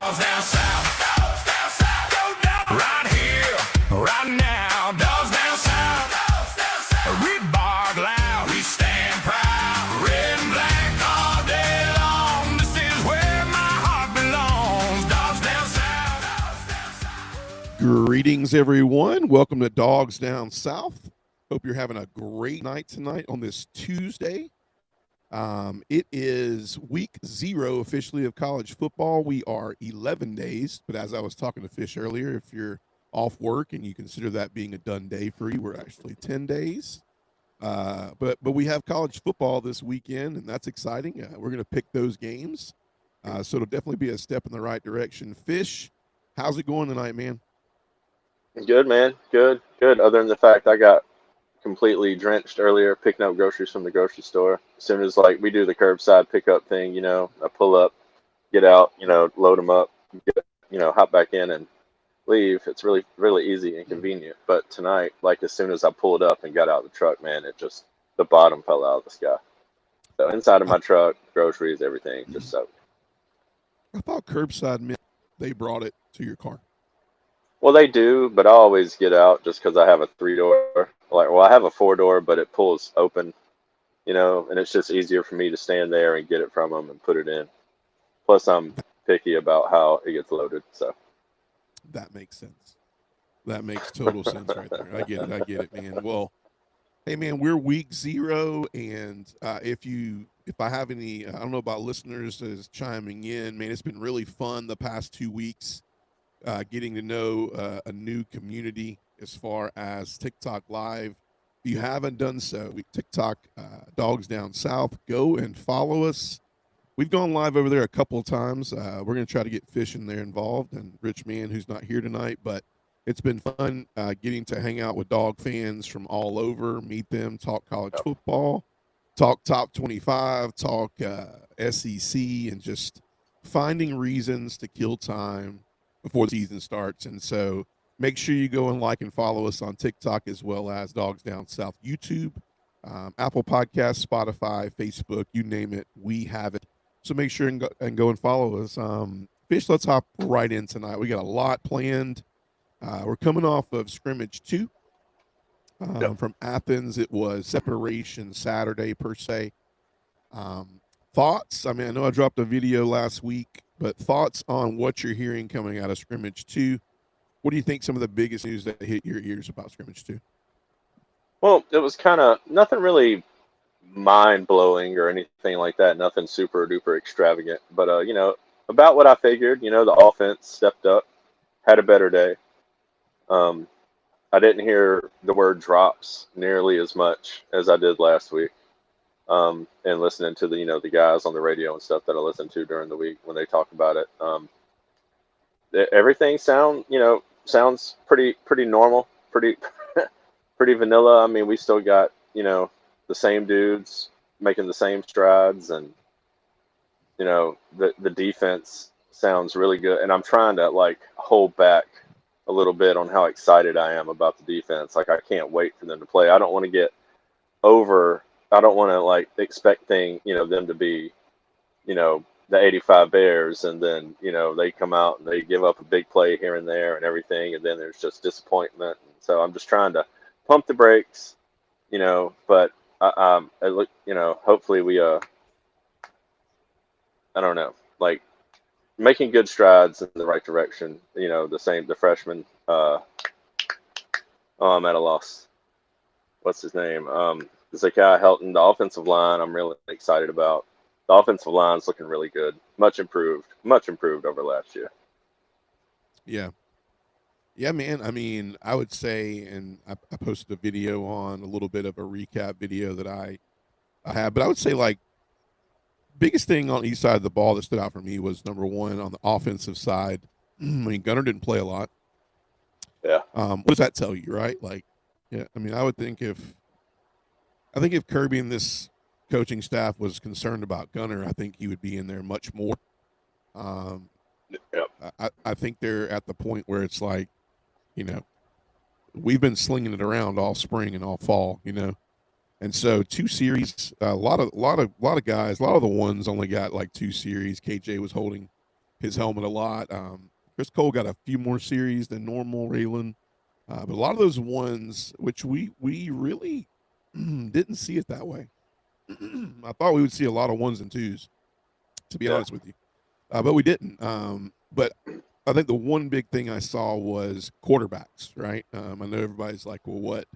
down south, right here, right now. Dogs down south, we bark loud, we stand proud. Red and black all day long. This is where my heart belongs. Dogs down south. Greetings, everyone. Welcome to Dogs Down South. Hope you're having a great night tonight on this Tuesday. It is week 0 officially of college football. We are 11 days, but as I was talking to Fish earlier, if you're off work and you consider that being a done day for you, we're actually 10 days. But we have college football this weekend, and that's exciting. We're going to pick those games, so it'll definitely be a step in the right direction. Fish, how's it going tonight, man? Good, man. Good. Other than the fact I got completely drenched earlier picking up groceries from the grocery store. As soon as we do the curbside pickup thing, I pull up, get out, load them up, hop back in and leave. It's really, really easy and convenient. But tonight, as soon as I pulled up and got out of the truck, man, the bottom fell out of the sky. So inside of my truck, groceries, everything just soaked. I thought curbside meant they brought it to your car. Well, they do, but I always get out just because I have a 3-door. I have a 4-door, but it pulls open, and it's just easier for me to stand there and get it from them and put it in. Plus, I'm picky about how it gets loaded, so. That makes sense. That makes total sense right there. I get it, man. Well, hey, man, we're week 0, and if I have any, I don't know about listeners is chiming in, man, it's been really fun the past 2 weeks. Getting to know a new community as far as TikTok Live. If you haven't done so, TikTok Dogs Down South, go and follow us. We've gone live over there a couple of times. We're going to try to get Fish in there involved and Rich Man, who's not here tonight, but it's been fun getting to hang out with dog fans from all over, meet them, talk college football, talk top 25, talk SEC, and just finding reasons to kill time before the season starts. And so make sure you go and like and follow us on TikTok as well as Dogs Down South YouTube, Apple Podcasts, Spotify, Facebook, you name it, we have it. So make sure and go and follow us. Fish, let's hop right in tonight. We got a lot planned. We're coming off of scrimmage 2 from Athens. It was separation Saturday per se. Thoughts? I mean, I know I dropped a video last week, but thoughts on what you're hearing coming out of scrimmage 2. What do you think some of the biggest news that hit your ears about scrimmage 2? Well, it was kind of nothing really mind-blowing or anything like that. Nothing super duper extravagant, but about what I figured. The offense stepped up, had a better day. I didn't hear the word drops nearly as much as I did last week. And listening to the guys on the radio and stuff that I listen to during the week when they talk about it, everything sounds pretty normal, pretty pretty vanilla. I mean, we still got the same dudes making the same strides, and the defense sounds really good. And I'm trying to hold back a little bit on how excited I am about the defense. I can't wait for them to play. I don't want to get over. I don't want to expect them to be, the 85 Bears, and then they come out and they give up a big play here and there and everything, and then there's just disappointment. And so I'm just trying to pump the brakes, But I look, hopefully we I don't know, making good strides in the right direction. The freshman. Oh, I'm at a loss. What's his name? Zakai Helton, the offensive line, I'm really excited about. The offensive line's looking really good. Much improved over last year. Yeah. Yeah, man. I mean, I would say, and I posted a video on a little bit of a recap video that I have, but I would say biggest thing on each side of the ball that stood out for me was number one on the offensive side. I mean, Gunner didn't play a lot. Yeah. What does that tell you, right? Yeah, I mean, I would think if Kirby and this coaching staff was concerned about Gunner, I think he would be in there much more. Yep. I think they're at the point where it's we've been slinging it around all spring and all fall, and so 2 series, a lot of guys, a lot of the ones only got 2 series. KJ was holding his helmet a lot. Chris Cole got a few more series than normal, Raylan. But a lot of those ones, which we really didn't see it that way. I thought we would see a lot of 1s and 2s, to be honest with you, but we didn't. But I think the one big thing I saw was quarterbacks, right? I know everybody's like, well, what?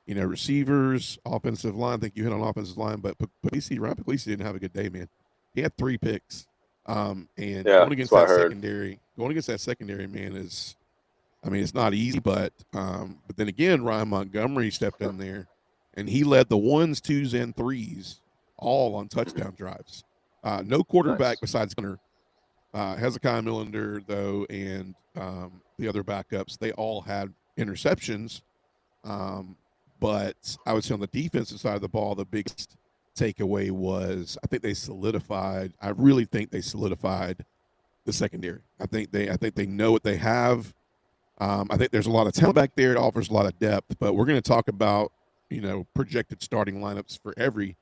Receivers, offensive line. I think you hit on offensive line, but Ryan Puglisi didn't have a good day, man. He had 3 picks. And going against that secondary, man, is, I mean, it's not easy, but then again, Ryan Montgomery stepped in there, and he led the 1s, 2s, and 3s all on touchdown drives. No quarterback besides Gunner. Hezekiah Millender, though, and the other backups, they all had interceptions. But I would say on the defensive side of the ball, the biggest takeaway was I really think they solidified the secondary. I think they know what they have. I think there's a lot of talent back there. It offers a lot of depth, but we're going to talk about, projected starting lineups for every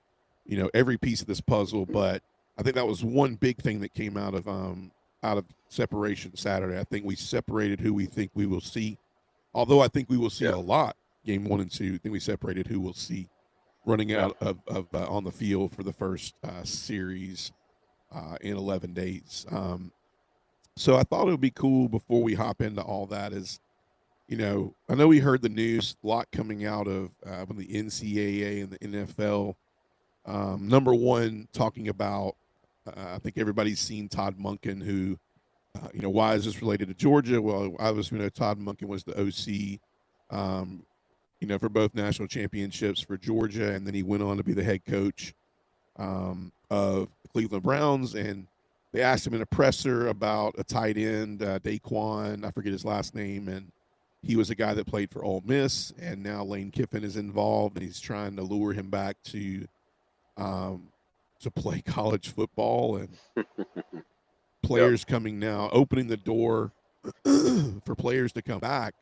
piece of this puzzle. But I think that was one big thing that came out of separation Saturday. I think we separated who we think we will see. Although I think we will see a lot game 1 and 2. I think we separated who we'll see running out of on the field for the first series in 11 days. So I thought it would be cool before we hop into all that is, I know we heard the news a lot coming out of from the NCAA and the NFL. Number one, talking about, I think everybody's seen Todd Monken, who, why is this related to Georgia? Well, obviously, Todd Monken was the OC, for both national championships for Georgia, and then he went on to be the head coach of the Cleveland Browns. And they asked him in a presser about a tight end, Daquan, I forget his last name, and he was a guy that played for Ole Miss, and now Lane Kiffin is involved, and he's trying to lure him back to play college football, and players coming now, opening the door for players to come back.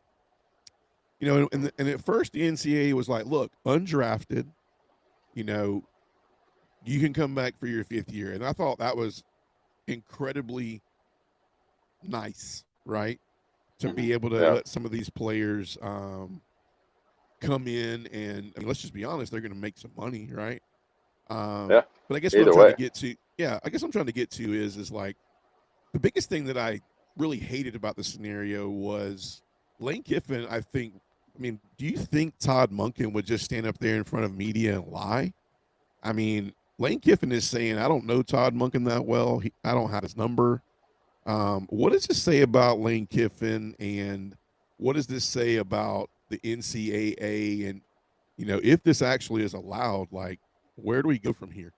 And at first the NCAA was like, look, undrafted, you can come back for your 5th year. And I thought that was incredibly nice, right? To be able to let some of these players come in and let's just be honest, they're going to make some money, right? But I guess what I'm trying to get to is like the biggest thing that I really hated about the scenario was Lane Kiffin. Do you think Todd Monken would just stand up there in front of media and lie? I mean, Lane Kiffin is saying, I don't know Todd Monken that well. I don't have his number. What does this say about Lane Kiffin, and what does this say about the NCAA? And, if this actually is allowed, like, where do we go from here?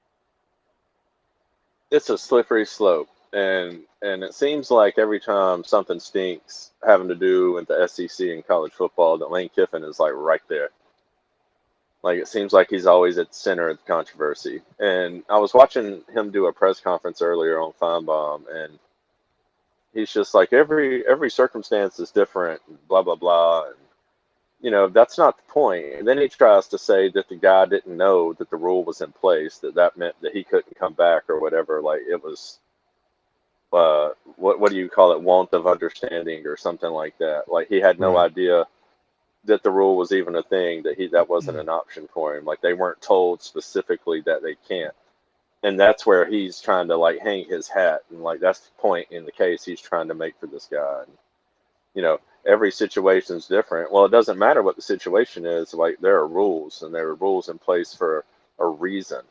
It's a slippery slope. And it seems like every time something stinks having to do with the SEC and college football, that Lane Kiffin is like right there. Like it seems like he's always at the center of the controversy. And I was watching him do a press conference earlier on Feinbaum, and he's just like every circumstance is different, blah blah blah. And that's not the point. And then he tries to say that the guy didn't know that the rule was in place, that meant that he couldn't come back or whatever. Like it was. What do you call it? Want of understanding or something like that. Like he had no idea that the rule was even a thing, that wasn't an option for him. Like they weren't told specifically that they can't. And that's where he's trying to like hang his hat. And like, that's the point in the case he's trying to make for this guy. And, every situation is different. Well, it doesn't matter what the situation is. Like there are rules, and there are rules in place for a reason.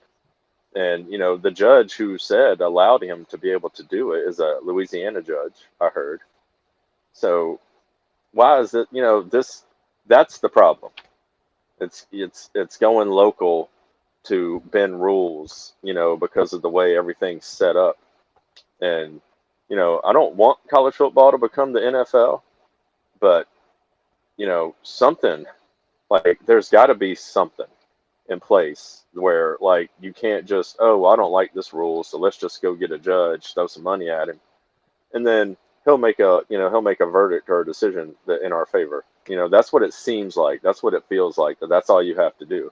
And, the judge who allowed him to be able to do it is a Louisiana judge, I heard. So why is it, that's the problem. It's going local to bend rules, because of the way everything's set up. And, I don't want college football to become the NFL, but, something like there's got to be something in place where like you can't just, I don't like this rule, so let's just go get a judge, throw some money at him, and then he'll make a verdict or a decision that in our favor. That's what it seems like. That's what it feels like. That's all you have to do,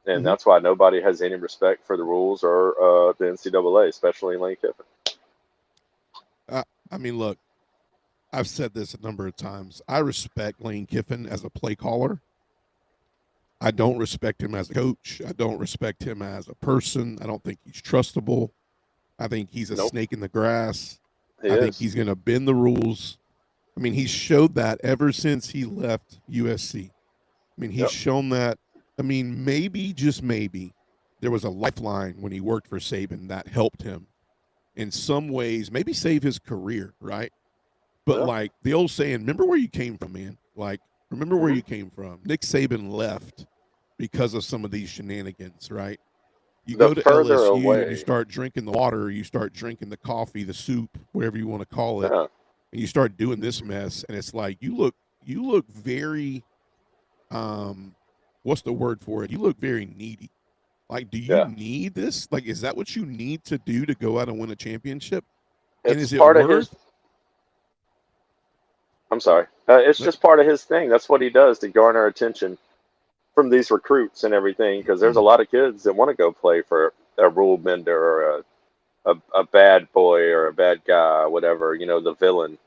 and that's why nobody has any respect for the rules or the NCAA, especially Lane Kiffin. I mean, look, I've said this a number of times. I respect Lane Kiffin as a play caller. I don't respect him as a coach. I don't respect him as a person. I don't think he's trustable. I think he's a Nope. snake in the grass. He I think is. he's going to bend the rules. I mean, he's showed that ever since he left USC. I mean, he's Yep. shown that. I mean, maybe, just maybe, there was a lifeline when he worked for Saban that helped him in some ways, maybe save his career, right? But Yeah. like the old saying, remember where you came from, man. Like, remember where Mhm. you came from. Nick Saban left because of some of these shenanigans, right? You The go to further LSU and away- you start drinking the water, you start drinking the coffee, the soup, whatever you want to call it, Yeah. and you start doing this mess, and it's like you look very, what's the word for it? You look very needy. Like, do you Yeah. need this? Like, is that what you need to do to go out and win a championship? And It's is it part of worth? his. I'm sorry. It's Let- just part of his thing. That's what he does to garner attention from these recruits and everything. Because there's a lot of kids that want to go play for a rule bender or a bad boy or a bad guy, whatever. You know, the villain.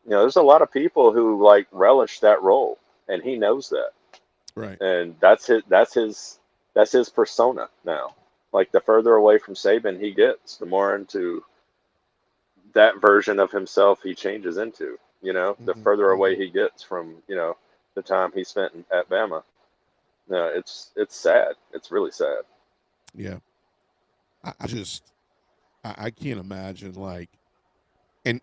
You know, there's a lot of people who like relish that role, and he knows that. Right. And that's his persona now. Like the further away from Saban he gets, the more into that version of himself he changes into. You know, the Mhm, further away he gets from the time he spent at Bama. No, it's sad. It's really sad. Yeah. I can't imagine, like, and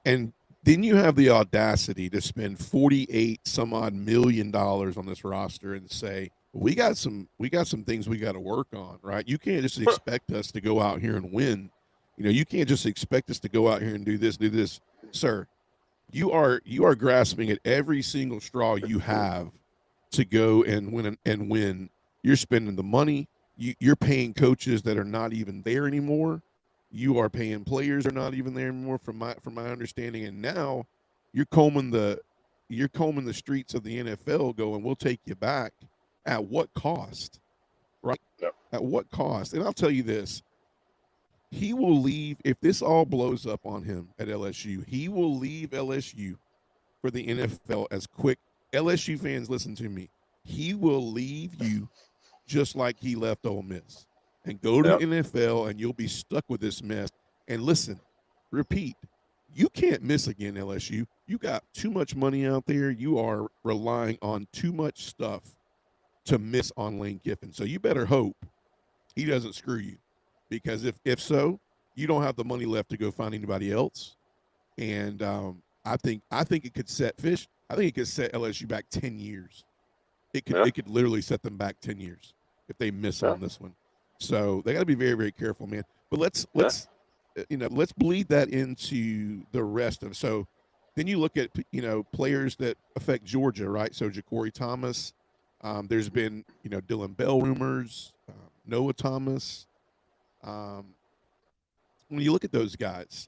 then you have the audacity to spend 48 some odd million dollars on this roster and say we got some things we got to work on, right? You can't just expect us to go out here and win. You can't just expect us to go out here and do this, sir. You are grasping at every single straw you have to go and win. You're spending the money. You're paying coaches that are not even there anymore. You are paying players that are not even there anymore, from my understanding. And now you're combing the streets of the NFL, going, we'll take you back. At what cost? Right? Yep. At what cost? And I'll tell you this. He will leave if this all blows up on him at LSU. He will leave LSU for the NFL as quick. LSU fans, listen to me. He will leave you just like he left Ole Miss and go to Yep. the NFL, and you'll be stuck with this mess. And listen, repeat, you can't miss again, LSU. You got too much money out there. You are relying on too much stuff to miss on Lane Kiffin. So you better hope he doesn't screw you, because if so, you don't have the money left to go find anybody else. And I think it could set Fish. I think it could set LSU back 10 years. It could literally set them back 10 years if they miss on this one. So they got to be very, very careful, man. But let's bleed that into the rest of it. So then you look at players that affect Georgia, right? So Ja'Cory Thomas, there's been Dylan Bell rumors, Noah Thomas. When you look at those guys,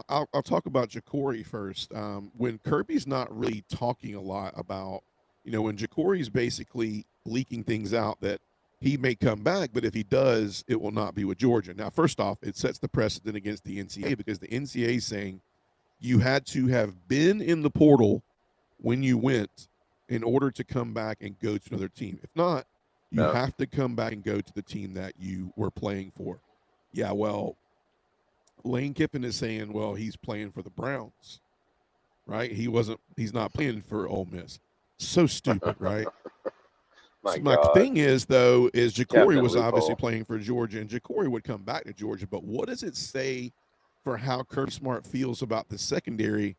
I'll talk about Ja'Cory first. When Kirby's not really talking a lot about, when Ja'Cory's basically leaking things out that he may come back, but if he does, it will not be with Georgia. Now, first off, it sets the precedent against the NCAA, because the NCAA is saying you had to have been in the portal when you went in order to come back and go to another team. If not, you have to come back and go to the team that you were playing for. Yeah, well, Lane Kiffin is saying, well, he's playing for the Browns, right? He's not playing for Ole Miss. So stupid, right? My thing is, though, is Ja'Cory was obviously playing for Georgia, and Ja'Cory would come back to Georgia. But what does it say for how Kirby Smart feels about the secondary,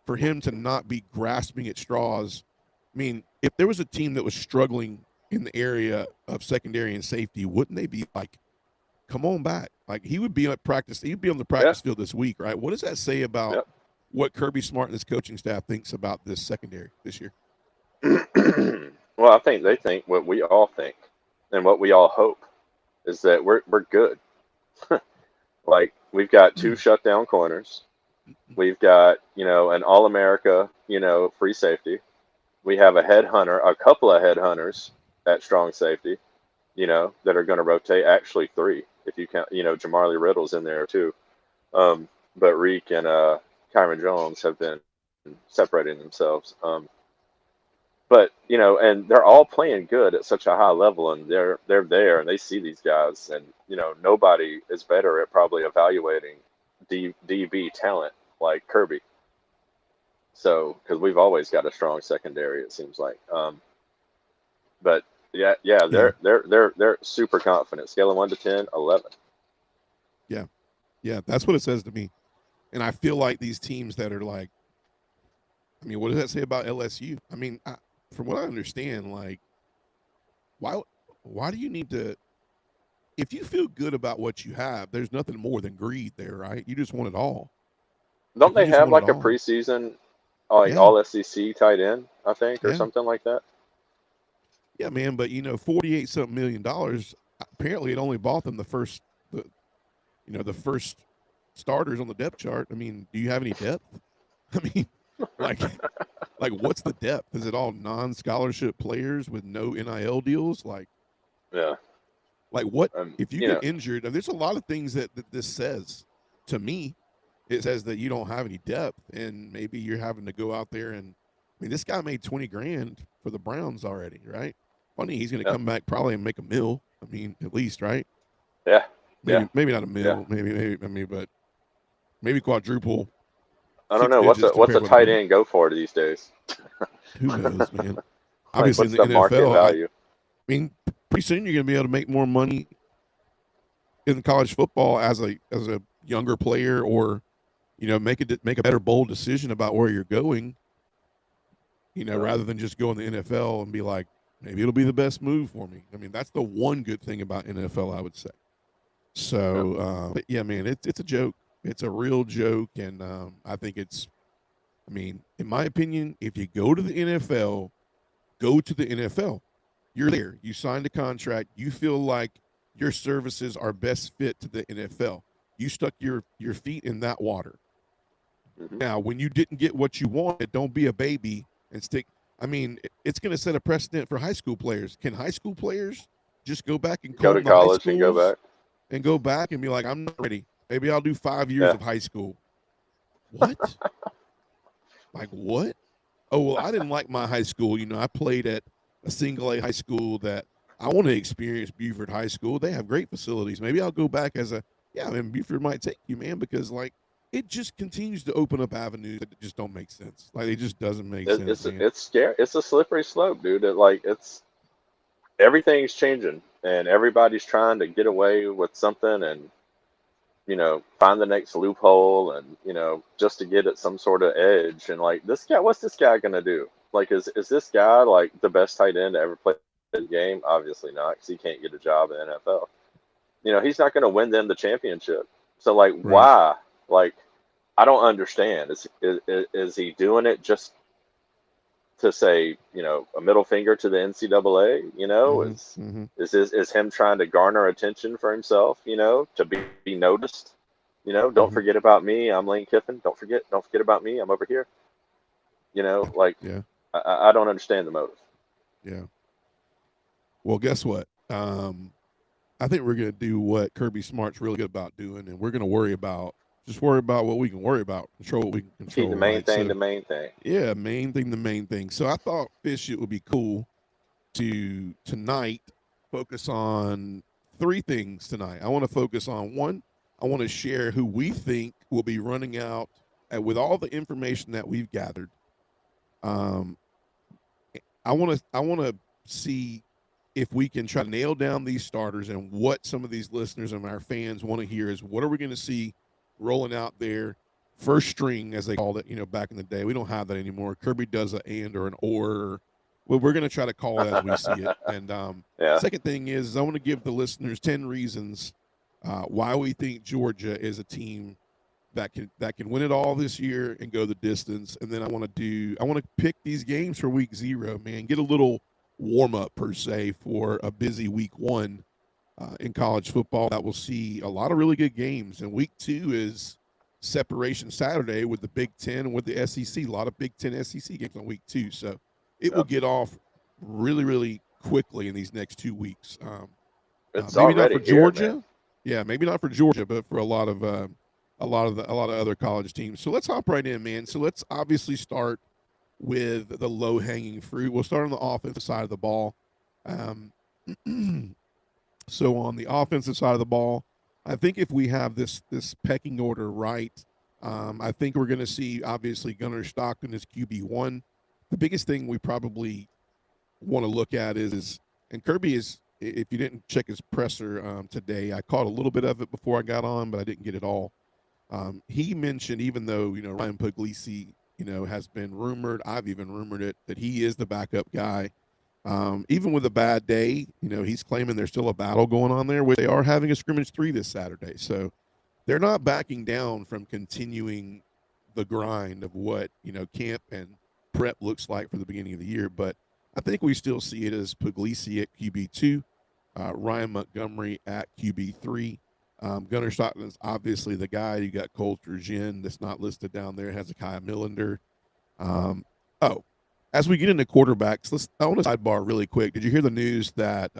for him to not be grasping at straws? I mean, if there was a team that was struggling in the area of secondary and safety, wouldn't they be like, come on back? Like, he would be at practice. He'd be on the practice field this week, right? What does that say about what Kirby Smart and his coaching staff thinks about this secondary this year? Well, I think they think what we all think, and what we all hope, is that we're good. Like, we've got two shutdown corners. We've got, an All-America, free safety. We have a couple of headhunters at strong safety, that are going to rotate. Actually, three, if you count, Jamarly Riddle's in there too. But Reek and Kyron Jones have been separating themselves. But and they're all playing good at such a high level, and they're there, and they see these guys, and nobody is better at probably evaluating DB talent like Kirby. So, because we've always got a strong secondary, it seems like. But yeah, they're super confident. Scale of 1 to 10, 11. Yeah, that's what it says to me. And I feel like these teams that are like, I mean, what does that say about LSU? I mean, from what I understand, like, why do you need to? If you feel good about what you have, there's nothing more than greed there, right? You just want it all. Don't Like, they you just have want like it a all. preseason, like Yeah. all SEC tight end, I think, or Yeah. something like that? Yeah, man. But $48-something million. Apparently, it only bought them the first starters on the depth chart. I mean, do you have any depth? I mean, like, what's the depth? Is it all non-scholarship players with no NIL deals? Like Yeah. what if you You get know, injured? And there's a lot of things that this says to me. It says that you don't have any depth, and maybe you're having to go out there and. I mean, this guy made $20,000 for the Browns already, right? Funny, he's going to Yeah. come back probably and make $1 million. I mean, at least, right? yeah. Maybe not $1 million. Yeah. Maybe I mean, but maybe quadruple. I don't 6 know what's digits a compared with tight $1 million. end go for these days. Who knows, man? Like, Obviously, what's in the the market NFL, value? I mean, pretty soon you're going to be able to make more money in college football as a younger player, or make a better bold decision about where you're going. Rather than just go in the NFL and be like, maybe it'll be the best move for me. I mean, that's the one good thing about NFL, I would say. So, but yeah, man, it's a joke. It's a real joke, and I think I mean, in my opinion, if you go to the NFL, go to the NFL. You're there. You signed a contract. You feel like your services are best fit to the NFL. You stuck your feet in that water. Mhm. Now, when you didn't get what you wanted, don't be a baby and stick. I mean, it's going to set a precedent for high school players. Can high school players just go back and Go to comb the high college and go schools back. and go back and be like, I'm not ready. Maybe I'll do 5 years Yeah. of high school. What? Like what? Oh, well, I didn't like my high school. I played at a single A high school that I want to experience Buford High School. They have great facilities. Maybe I'll go back I mean, Buford might take you, man, because like it just continues to open up avenues that just don't make sense. Like it just doesn't make sense, man. It's scary. It's a slippery slope, dude. Everything's changing, and everybody's trying to get away with something, and find the next loophole, and just to get at some sort of edge. And like this guy, what's this guy gonna do? Like, is this guy like the best tight end to ever play the game? Obviously not, because he can't get a job in the NFL. He's not gonna win them the championship. So like, Right. why? Like, I don't understand. Is he doing it just to say, a middle finger to the NCAA? Mhm. Is him trying to garner attention for himself? To be noticed. Don't Mhm. forget about me. I'm Lane Kiffin. Don't forget about me. I'm over here. Like, Yeah. I don't understand the motive. Yeah. Well, guess what? I think we're going to do what Kirby Smart's really good about doing, and we're going to worry about what we can worry about, control what we can control. Keep the main right? thing So, the main thing. yeah, the main thing. So I thought Fish, it would be cool to tonight focus on 3 things tonight. I want to focus on one. I want to share who we think will be running out with all the information that we've gathered. I want to see if we can try to nail down these starters, and what some of these listeners and our fans want to hear is, what are we going to see rolling out there first string, as they called it, back in the day. We don't have that anymore. Kirby does an and or an or. Well, we're going to try to call it as we see it. And Yeah. second thing is, I want to give the listeners 10 reasons why we think Georgia is a team that can win it all this year and go the distance. And then I want to pick these games for week 0, man. Get a little warm up per se for a busy week 1 in college football that will see a lot of really good games. And week 2 is separation Saturday with the Big Ten and with the SEC. A lot of Big Ten SEC games on week 2. So it will get off really, really quickly in these next 2 weeks. It's Maybe not already for Georgia. here, man. Yeah, maybe not for Georgia, but for a lot of a lot of other college teams. So let's hop right in, man. So let's obviously start with the low hanging fruit. We'll start on the offensive side of the ball. So on the offensive side of the ball, I think if we have this pecking order right, I think we're going to see obviously Gunnar Stockton as QB1. The biggest thing we probably want to look at is and Kirby is, if you didn't check his presser today, I caught a little bit of it before I got on, but I didn't get it all. He mentioned, even though Ryan Puglisi has been rumored, I've even rumored it, that he is the backup guy. Even with a bad day, he's claiming there's still a battle going on there, where they are having a scrimmage 3 this Saturday. So they're not backing down from continuing the grind of what, camp and prep looks like for the beginning of the year. But I think we still see it as Puglisi at QB2, Ryan Montgomery at QB3. Gunnar Stockton is obviously the guy. You got Cole Turgeon that's not listed down there, Hezekiah Millender. As we get into quarterbacks, I want to sidebar really quick. Did you hear the news that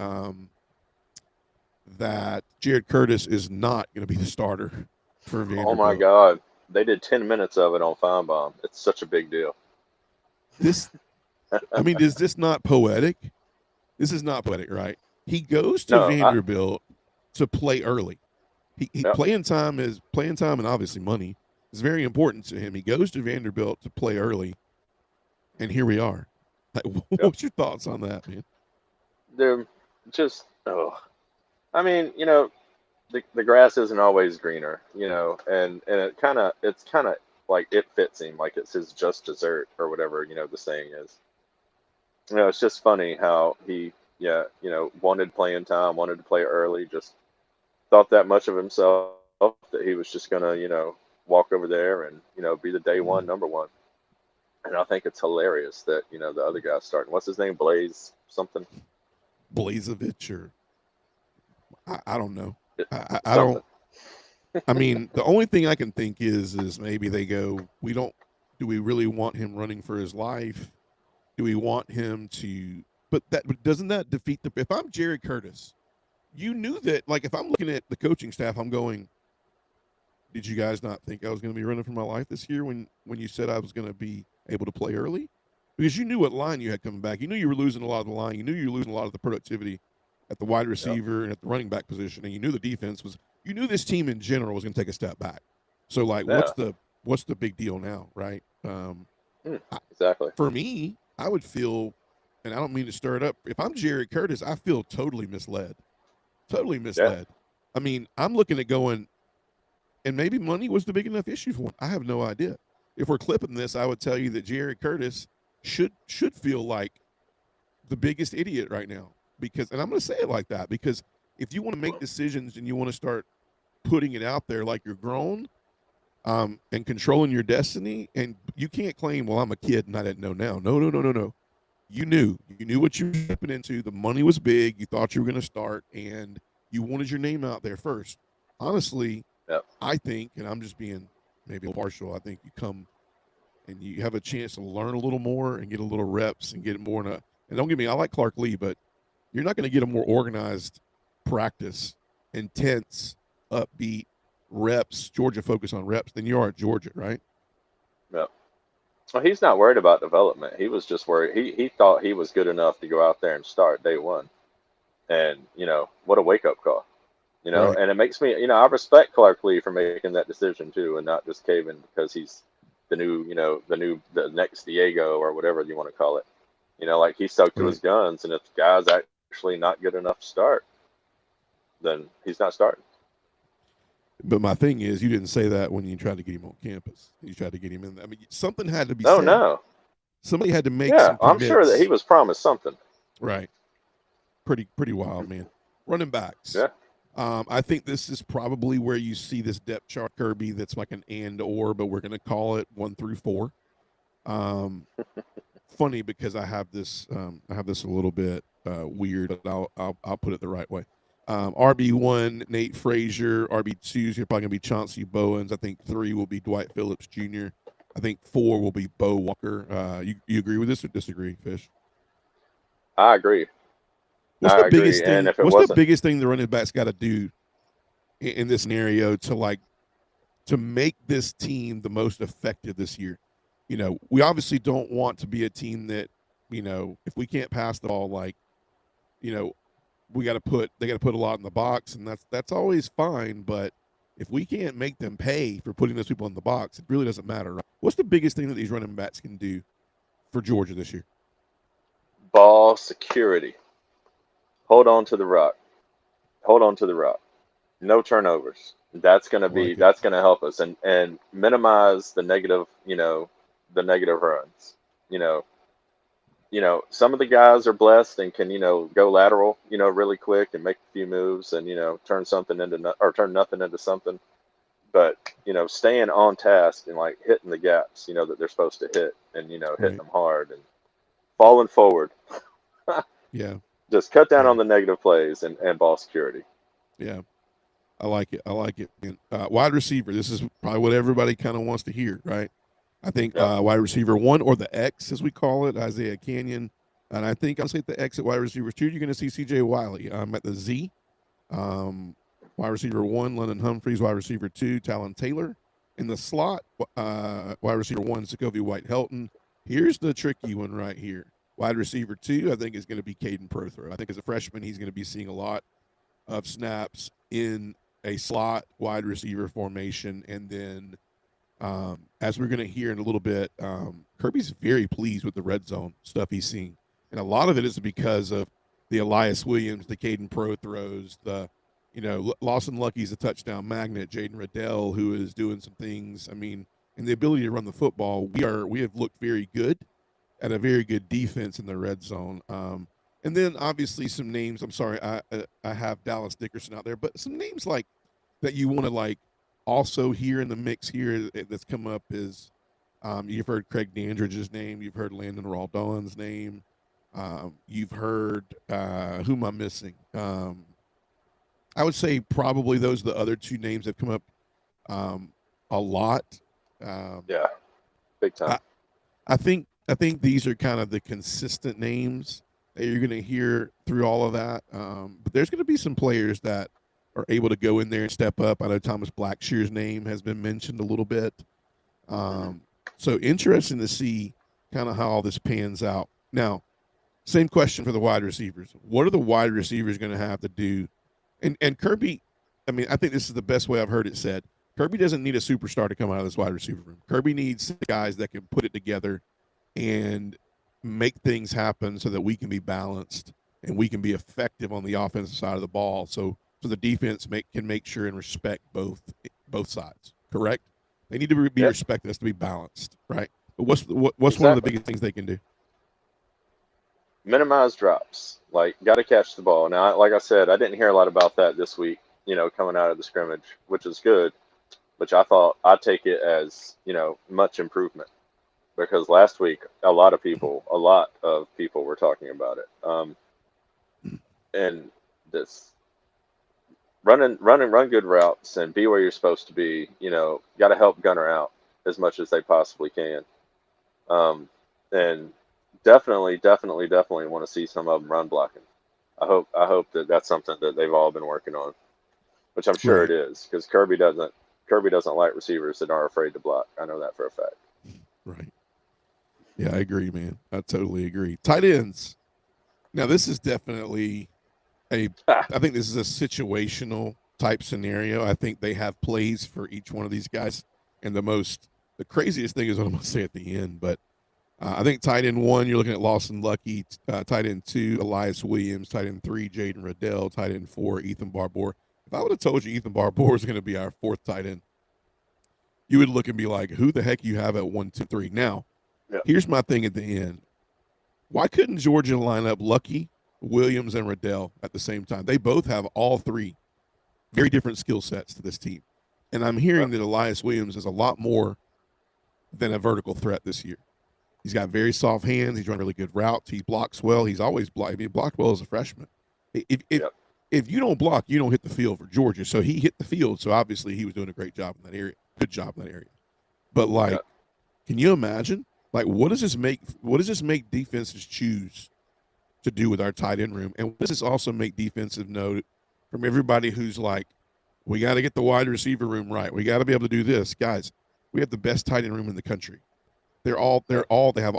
that Jared Curtis is not going to be the starter for Vanderbilt? Oh my God. They did 10 minutes of it on Feinbaum. It's such a big deal. Is this not poetic? This is not poetic, right? He goes to Vanderbilt to play early. Playing time, and obviously money is very important to him. He goes to Vanderbilt to play early, and here we are. What's your thoughts on that, man? They're just the grass isn't always greener, and it's kind of like it fits him, like it's his just dessert or whatever, the saying is. It's just funny how he, wanted playing time, wanted to play early, just thought that much of himself that he was just gonna, walk over there and, be the day one, number one. And I think it's hilarious that, the other guy's starting. What's his name? Blaze something? Blazevich, or I don't know. I don't. I mean, the only thing I can think is maybe they go, do we really want him running for his life? Do we want him to, but doesn't that defeat if I'm Jared Curtis, you knew that, like, if I'm looking at the coaching staff, I'm going, did you guys not think I was going to be running for my life this year when you said I was going to be able to play early? Because you knew what line you had coming back. You knew you were losing a lot of the line. You knew you were losing a lot of the productivity at the wide receiver and at the running back position. And you knew the defense you knew this team in general was going to take a step back. So, like, what's the big deal now, right? Exactly. For me, I would feel, and I don't mean to stir it up, if I'm Jared Curtis, I feel totally misled. Totally misled. Yeah. I mean, I'm looking at going, and maybe money was the big enough issue for him. I have no idea. If we're clipping this, I would tell you that Jared Curtis should feel like the biggest idiot right now. And I'm going to say it like that, because if you want to make decisions and you want to start putting it out there like you're grown, and controlling your destiny, and you can't claim, well, I'm a kid and I didn't know now. No. You knew what you were stepping into. The money was big. You thought you were going to start, and you wanted your name out there first. Honestly, I think, and I'm just being maybe partial, I think you come and you have a chance to learn a little more and get a little reps and get more and don't get me, I like Clark Lee, but you're not going to get a more organized practice, intense, upbeat reps, Georgia focus on reps, than you are at Georgia, right? Yeah. Well, he's not worried about development. He was just worried. He thought he was good enough to go out there and start day one. And, what a wake-up call. Right. And it makes me, I respect Clark Lee for making that decision too, and not just caving because he's the next Diego or whatever you want to call it. Like, he stuck to his guns, and if the guy's actually not good enough to start, then he's not starting. But my thing is, you didn't say that when you tried to get him on campus. You tried to get him in. I mean, something had to be said. No. Somebody had to make some commits. I'm sure that he was promised something. Right. Pretty wild, man. Running backs. Yeah. I think this is probably where you see this depth chart, Kirby, that's like an and or, but we're going to call it 1 through 4. Funny because I have this a little bit weird, but I'll put it the right way. RB1, Nate Frazier. RB2 is probably going to be Chauncey Bowens. I think 3 will be Dwight Phillips Jr. I think 4 will be Bo Walker. You agree with this or disagree, Fish? I agree. What's the biggest thing the running back's got to do in this scenario to, like, to make this team the most effective this year. You know, we obviously don't want to be a team that, you know, if we can't pass the ball, like, you know, they got to put a lot in the box, and that's always fine. But if we can't make them pay for putting those people in the box, it really doesn't matter. Right? What's the biggest thing that these running backs can do for Georgia this year? Ball security. Hold on to the rock. Hold on to the rock. No turnovers. That's gonna be that's gonna help us and minimize the negative, the negative runs. You know, some of the guys are blessed and can, go lateral, really quick and make a few moves and, turn something into or turn nothing into something. But, staying on task and like hitting the gaps, that they're supposed to hit and, hitting them hard and falling forward. Yeah. Just cut down on the negative plays and ball security. Yeah. I like it. And, wide receiver, this is probably what everybody kind of wants to hear, right? I think wide receiver 1, or the X as we call it, Isaiah Canyon. And I think I'll say the X at wide receiver 2, you're going to see CJ Wiley. At the Z, wide receiver 1, London Humphreys, wide receiver 2, Talon Taylor. In the slot, wide receiver 1, Sokovia White-Helton. Here's the tricky one right here. Wide receiver 2, I think, is going to be Caden Prothro. I think as a freshman, he's going to be seeing a lot of snaps in a slot wide receiver formation. And then as we're going to hear in a little bit, Kirby's very pleased with the red zone stuff he's seeing. And a lot of it is because of the Elias Williams, the Caden Prothros, Lawson Lucky's a touchdown magnet, Jaden Riddell, who is doing some things. I mean, and the ability to run the football, we have looked very good at a very good defense in the red zone. And then obviously some names. I'm sorry, I have Dallas Dickerson out there, but some names like that you want to like also hear in the mix here that's come up is you've heard Craig Dandridge's name, you've heard Landon Raldon's name, you've heard who am I missing? I would say probably those are the other two names that come up a lot. Yeah, big time. I think these are kind of the consistent names that you're going to hear through all of that. But there's going to be some players that are able to go in there and step up. I know Thomas Blackshear's name has been mentioned a little bit. So interesting to see kind of how all this pans out. Now, same question for the wide receivers. What are the wide receivers going to have to do? And Kirby, I mean, I think this is the best way I've heard it said. Kirby doesn't need a superstar to come out of this wide receiver room. Kirby needs guys that can put it together and make things happen so that we can be balanced and we can be effective on the offensive side of the ball. So the defense can make sure and respect both sides. Correct? They need to be respected as to be balanced, right? But what's one of the biggest things they can do? Minimize drops. Like, got to catch the ball. Now, like I said, I didn't hear a lot about that this week, coming out of the scrimmage, which is good, which I thought I'd take it as, much improvement, because last week, a lot of people were talking about it. And this run good routes and be where you're supposed to be, got to help Gunner out as much as they possibly can. And definitely want to see some of them run blocking. I hope that that's something that they've all been working on, which I'm sure it is, because Kirby doesn't like receivers that aren't afraid to block. I know that for a fact. Right. Yeah, I agree, man. I totally agree. Tight ends. Now, this is definitely I think this is a situational type scenario. I think they have plays for each one of these guys. And the craziest thing is what I'm going to say at the end, but I think tight end 1, you're looking at Lawson Lucky. Tight end 2, Elias Williams. Tight end 3, Jaden Riddell. Tight end 4, Ethan Barbour. If I would have told you Ethan Barbour is going to be our 4th tight end, you would look and be like, who the heck you have at 1, 2, 3? Now, here's my thing at the end. Why couldn't Georgia line up Lucky, Williams, and Riddell at the same time? They both have all 3 very different skill sets to this team. And I'm hearing that Elias Williams is a lot more than a vertical threat this year. He's got very soft hands. He's run really good routes. He blocks well. He's always blocked. I mean, blocked well as a freshman. If you don't block, you don't hit the field for Georgia. So he hit the field. So obviously he was doing a great job in that area. Good job in that area. But can you imagine? Like, what does this make defenses choose to do with our tight end room? And what does this also make defensive note from everybody who's like, We got to get the wide receiver room right. We got to be able to do this, guys. We have the best tight end room in the country. They have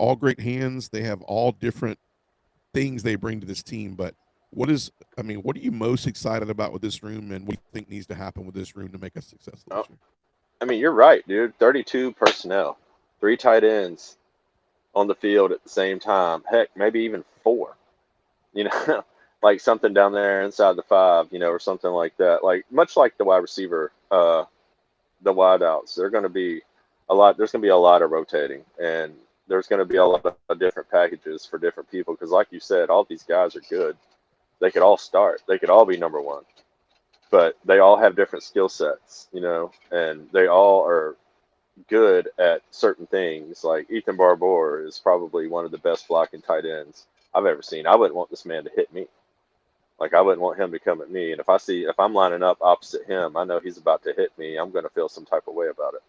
all great hands. They have all different things they bring to this team. But what are you most excited about with this room, and what do you think needs to happen with this room to make us successful this year? I mean, you're right, dude. 32 personnel, 3 tight ends on the field at the same time. Heck, maybe even 4. You know, like something down there inside the 5, you know, or something like that. Like much like the wide receiver, the wideouts. They're going to be a lot. There's going to be a lot of rotating, and there's going to be a lot of different packages for different people. Because, like you said, all these guys are good. They could all start. They could all be number 1, but they all have different skill sets, you know, and they all are good at certain things. Like Ethan Barbour is probably one of the best blocking tight ends I've ever seen. I wouldn't want this man to hit me. Like I wouldn't want him to come at me. And if I'm lining up opposite him, I know he's about to hit me. I'm going to feel some type of way about it.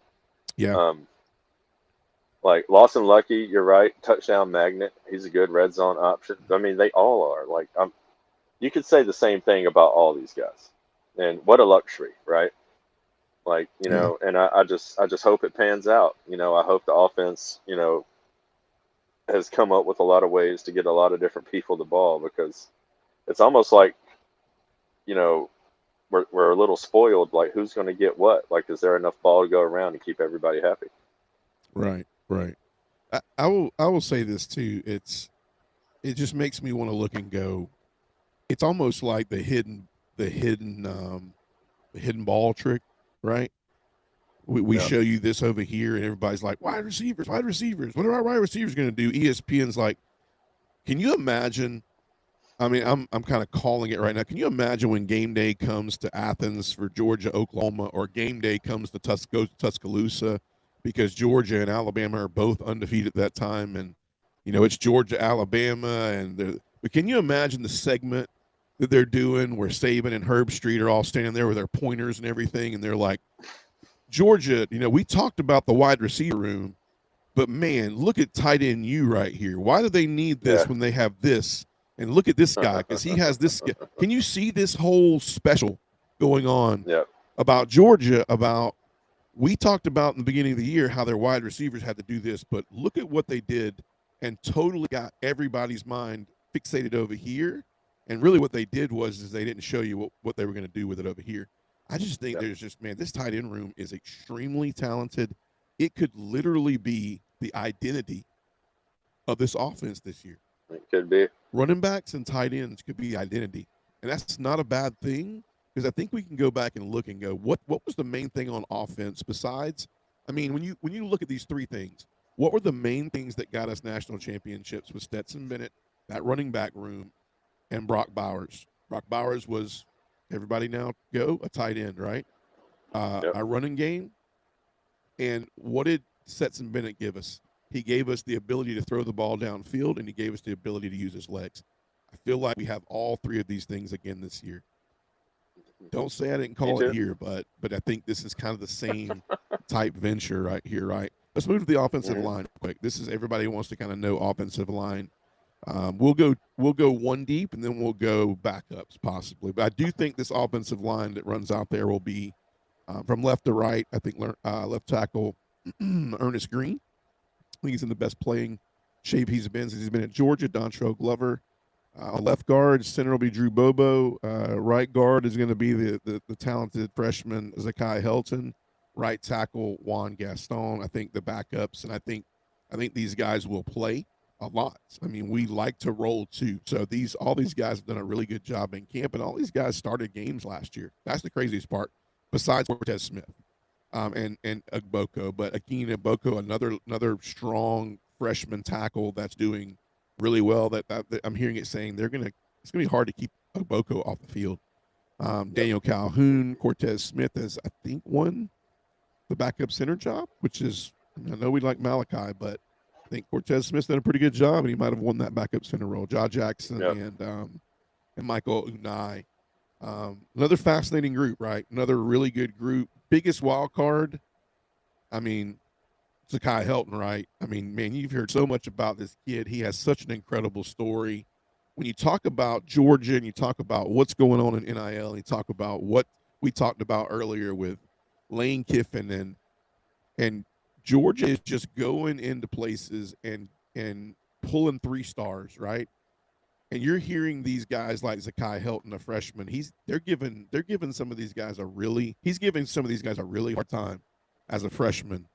Yeah. Like Lawson Lucky, you're right. Touchdown magnet. He's a good red zone option. I mean, they all are. Like you could say the same thing about all these guys. And what a luxury, right? Like, you know, and I just hope it pans out. You know, I hope the offense, you know, has come up with a lot of ways to get a lot of different people the ball, because it's almost like, you know, we're a little spoiled. Like, who's going to get what? Like, is there enough ball to go around and keep everybody happy? Right. I will say this too. It just makes me want to look and go. It's almost like the hidden ball trick, right? We show you this over here, and everybody's like, wide receivers. What are our wide receivers going to do? ESPN's like, can you imagine? I mean, I'm kind of calling it right now. Can you imagine when game day comes to Athens for Georgia, Oklahoma, or game day comes to Tuscaloosa, because Georgia and Alabama are both undefeated at that time, and you know it's Georgia, Alabama, but can you imagine the segment that they're doing where Saban and Herb Street are all standing there with their pointers and everything, and they're like, Georgia, you know, we talked about the wide receiver room, but man, look at tight end U right here. Why do they need this when they have this? And look at this guy, because he has this. Can you see this whole special going on about Georgia? We talked about in the beginning of the year how their wide receivers had to do this, but look at what they did and totally got everybody's mind fixated over here. And really what they did is they didn't show you what they were going to do with it over here. I just think this tight end room is extremely talented. It could literally be the identity of this offense this year. It could be. Running backs and tight ends could be identity. And that's not a bad thing, because I think we can go back and look and go, what was the main thing on offense besides, I mean, when you look at these 3 things, what were the main things that got us national championships with Stetson Bennett, that running back room, and Brock Bowers? Brock Bowers was, everybody now go, a tight end, right? Our running game. And what did Stetson Bennett give us? He gave us the ability to throw the ball downfield, and he gave us the ability to use his legs. I feel like we have all 3 of these things again this year. Don't say I didn't call it here, but I think this is kind of the same type venture right here, right? Let's move to the offensive line quick. This is everybody wants to kind of know offensive line. We'll go 1 deep, and then we'll go backups possibly. But I do think this offensive line that runs out there will be from left to right. I think left tackle Ernest Green. I think he's in the best playing shape he's been since he's been at Georgia. Dontrell Glover. Left guard, center will be Drew Bobo. Right guard is going to be the talented freshman Zakai Helton. Right tackle Juan Gaston. I think the backups, and I think these guys will play a lot. I mean, we like to roll too. So all these guys have done a really good job in camp, and all these guys started games last year. That's the craziest part. Besides Cortez Smith, and Agboko, but again, Agboko, another strong freshman tackle that's doing really well. That I'm hearing it saying it's gonna be hard to keep Agboko off the field. Daniel Calhoun, Cortez Smith has, I think, won the backup center job, which is, I know we like Malachi, but I think Cortez Smith's done a pretty good job, and he might have won that backup center role. Jaw Jackson and Michael Unai. Another fascinating group, right? Another really good group. Biggest wild card, I mean, Zakai Helton, right? I mean, man, you've heard so much about this kid. He has such an incredible story. When you talk about Georgia and you talk about what's going on in NIL, and you talk about what we talked about earlier with Lane Kiffin and Georgia is just going into places and pulling 3 stars, right? And you're hearing these guys like Zakai Helton, a freshman. They're giving some of these guys he's giving some of these guys a really hard time as a freshman.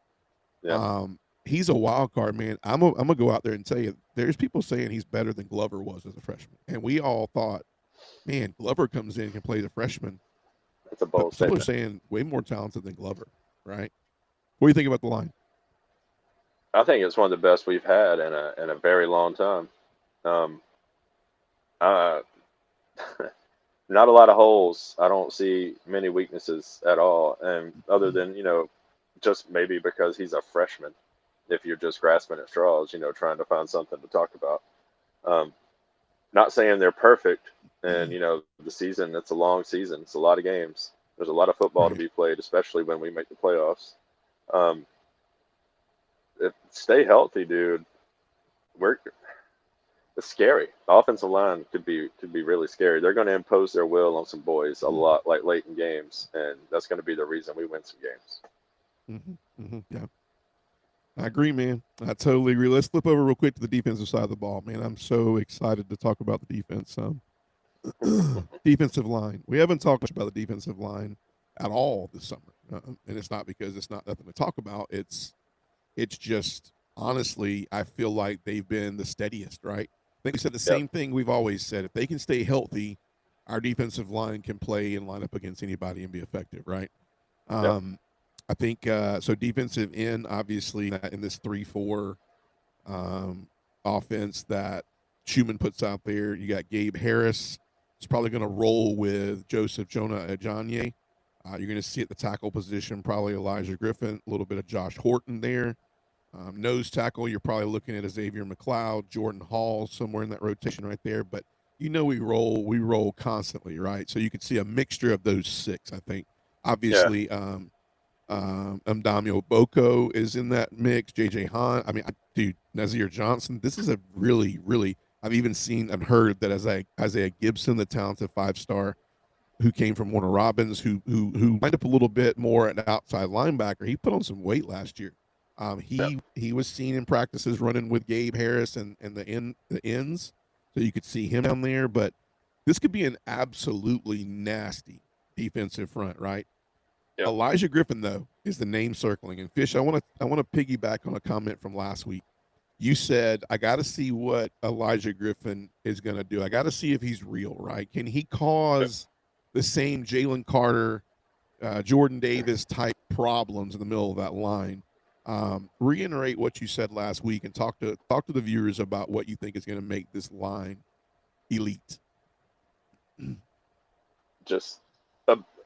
Yeah. He's a wild card, man. I'm gonna go out there and tell you, there's people saying he's better than Glover was as a freshman, and we all thought, man, Glover comes in and can play as a freshman. That's a But bold people are statement. saying way more talented than Glover, right? What do you think about the line? I think it's one of the best we've had in a very long time. Um, uh, not a lot of holes. I don't see many weaknesses at all, and other than just maybe because he's a freshman. If you're just grasping at straws, trying to find something to talk about. Um, Not saying they're perfect, and the season. It's a long season. It's a lot of games. There's a lot of football to Right. be played, especially when we make the playoffs. Um, stay healthy, dude. We're It's scary. The offensive line could be really scary. They're going to impose their will on some boys a lot, like late in games, and that's going to be the reason we win some games. Yeah, I agree, man. I totally agree. Let's flip over real quick to the defensive side of the ball, man. I'm so excited to talk about the defense. Defensive line. We haven't talked much about the defensive line at all this summer, and it's not because it's not nothing to talk about. It's just honestly, I feel like they've been the steadiest, right? I think we said the Yep. same thing we've always said. If they can stay healthy, our defensive line can play and line up against anybody and be effective, right? Yep. I think so. Defensive end, obviously, in this 3-4 offense that Schumann puts out there, you got Gabe Harris. It's probably going to roll with Joseph Jonah Ajanye. You're going to see at the tackle position probably Elijah Griffin, a little bit of Josh Horton there. Nose tackle, you're probably looking at Xavier McLeod, Jordan Hall, somewhere in that rotation right there. But we roll constantly, right? So you could see a mixture of those 6. I think Yeah. obviously, Damio Boko is in that mix. JJ Hahn. I mean, dude, Nazir Johnson. This is a really, really. I've even seen and heard that Isaiah Gibson, the talented 5-star who came from Warner Robins, who lined up a little bit more at outside linebacker. He put on some weight last year. Yep. He was seen in practices running with Gabe Harris and the ends, so you could see him down there. But this could be an absolutely nasty defensive front, right? Yep. Elijah Griffin, though, is the name circling. And Fish, I want to piggyback on a comment from last week. You said I got to see what Elijah Griffin is going to do. I got to see if he's real, right? Can he cause the same Jalen Carter, Jordan Davis type problems in the middle of that line? Reiterate what you said last week and talk to the viewers about what you think is going to make this line elite. Just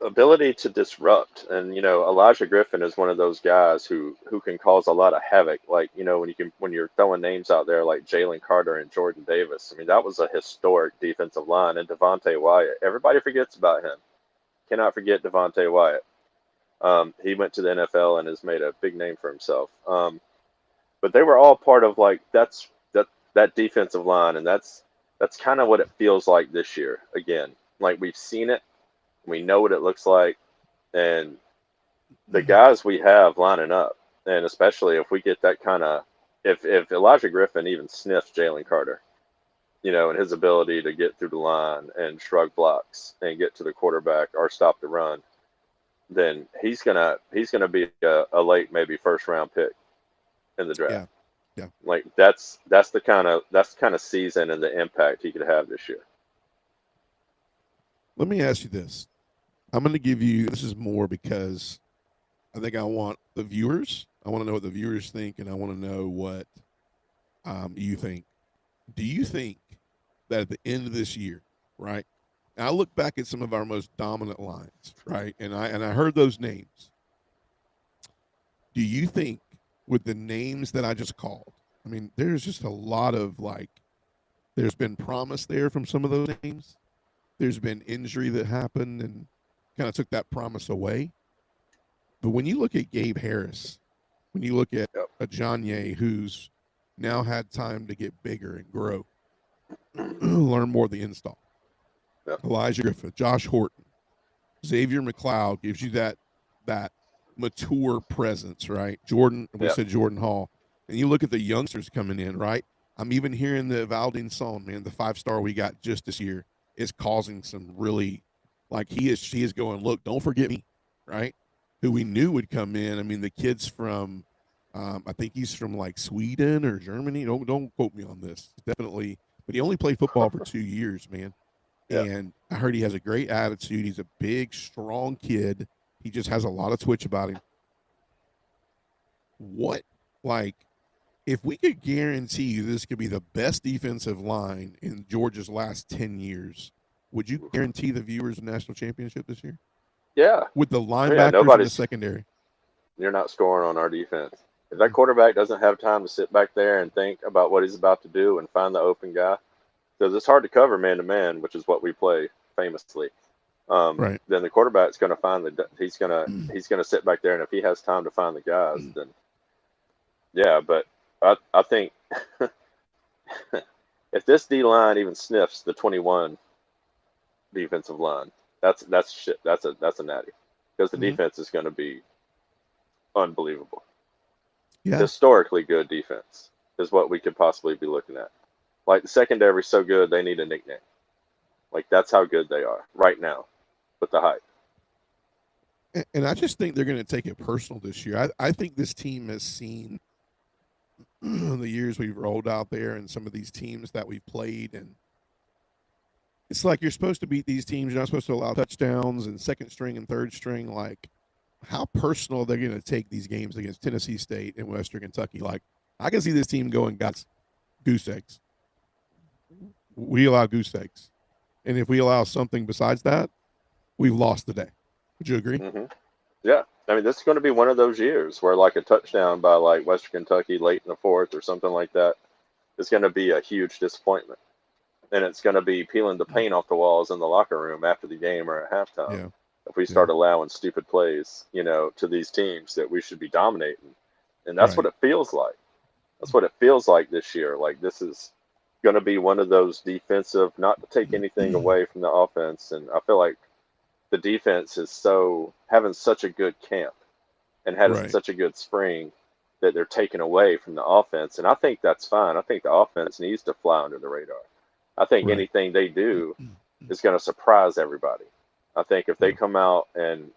ability to disrupt, and Elijah Griffin is one of those guys who can cause a lot of havoc. Like when you're throwing names out there like Jalen Carter and Jordan Davis. I mean, that was a historic defensive line, and Devontae Wyatt. Everybody forgets about him. Cannot forget Devontae Wyatt. He went to the NFL and has made a big name for himself. But they were all part of that defensive line, and that's kind of what it feels like this year. Again, like we've seen it, we know what it looks like, and the guys we have lining up, and especially if we get that kind of if Elijah Griffin even sniffs Jalen Carter, and his ability to get through the line and shrug blocks and get to the quarterback or stop the run, then he's gonna be a late maybe first round pick in the draft. Yeah. Like that's the kind of season and the impact he could have this year. Let me ask you this. I'm going to give you, this is more because I think I want the viewers. I want to know what the viewers think, and I want to know what you think. Do you think that at the end of this year, right? And I look back at some of our most dominant lines, right? And I heard those names. Do you think with the names that I just called, I mean, there's just a lot of there's been promise there from some of those names. There's been injury that happened and kind of took that promise away. But when you look at Gabe Harris, when you look at Ajanye, who's now had time to get bigger and grow, learn more of the install, Yep. Elijah Griffith, Josh Horton, Xavier McLeod gives you that mature presence, right? We said Jordan Hall. And you look at the youngsters coming in, right? I'm even hearing the Valdine Song, man, the 5-star we got just this year is causing some really, like she is going, look, don't forget me, right? Who we knew would come in. I mean, the kid's from, I think he's from like Sweden or Germany. Don't quote me on this. Definitely, but he only played football for 2 years, man. Yeah. And I heard he has a great attitude. He's a big, strong kid. He just has a lot of twitch about him. If we could guarantee you this could be the best defensive line in Georgia's last 10 years, would you guarantee the viewers a national championship this year? Yeah. With the linebackers in the secondary. You're not scoring on our defense. If that quarterback doesn't have time to sit back there and think about what he's about to do and find the open guy, because it's hard to cover man-to-man, which is what we play famously. Right. Then the quarterback's going to find he's going to sit back there, and if he has time to find the guys, then yeah. But I think if this D line even sniffs the 21 defensive line, that's shit. That's a natty, because the defense is going to be unbelievable. Yeah. Historically good defense is what we could possibly be looking at. Like, the secondary is so good they need a nickname. Like, that's how good they are right now with the hype. And I just think they're going to take it personal this year. I think this team has seen the years we've rolled out there and some of these teams that we've played, and it's like you're supposed to beat these teams. You're not supposed to allow touchdowns and second string and third string. Like, how personal they're going to take these games against Tennessee State and Western Kentucky. Like, I can see this team going, got goose eggs. We allow goose eggs. And if we allow something besides that, we've lost the day. Would you agree? Mm-hmm. Yeah. I mean, this is going to be one of those years where, like, a touchdown by, like, Western Kentucky late in the fourth or something like that is going to be a huge disappointment. And it's going to be peeling the paint off the walls in the locker room after the game or at halftime. Yeah. If we start allowing stupid plays, to these teams that we should be dominating. And that's what it feels like. That's what it feels like this year. Like, this is going to be one of those defensive, not to take anything away from the offense. And I feel like the defense is having such a good camp and had such a good spring that they're taking away from the offense. And I think that's fine. I think the offense needs to fly under the radar. I think anything they do is going to surprise everybody. I think if they come out and,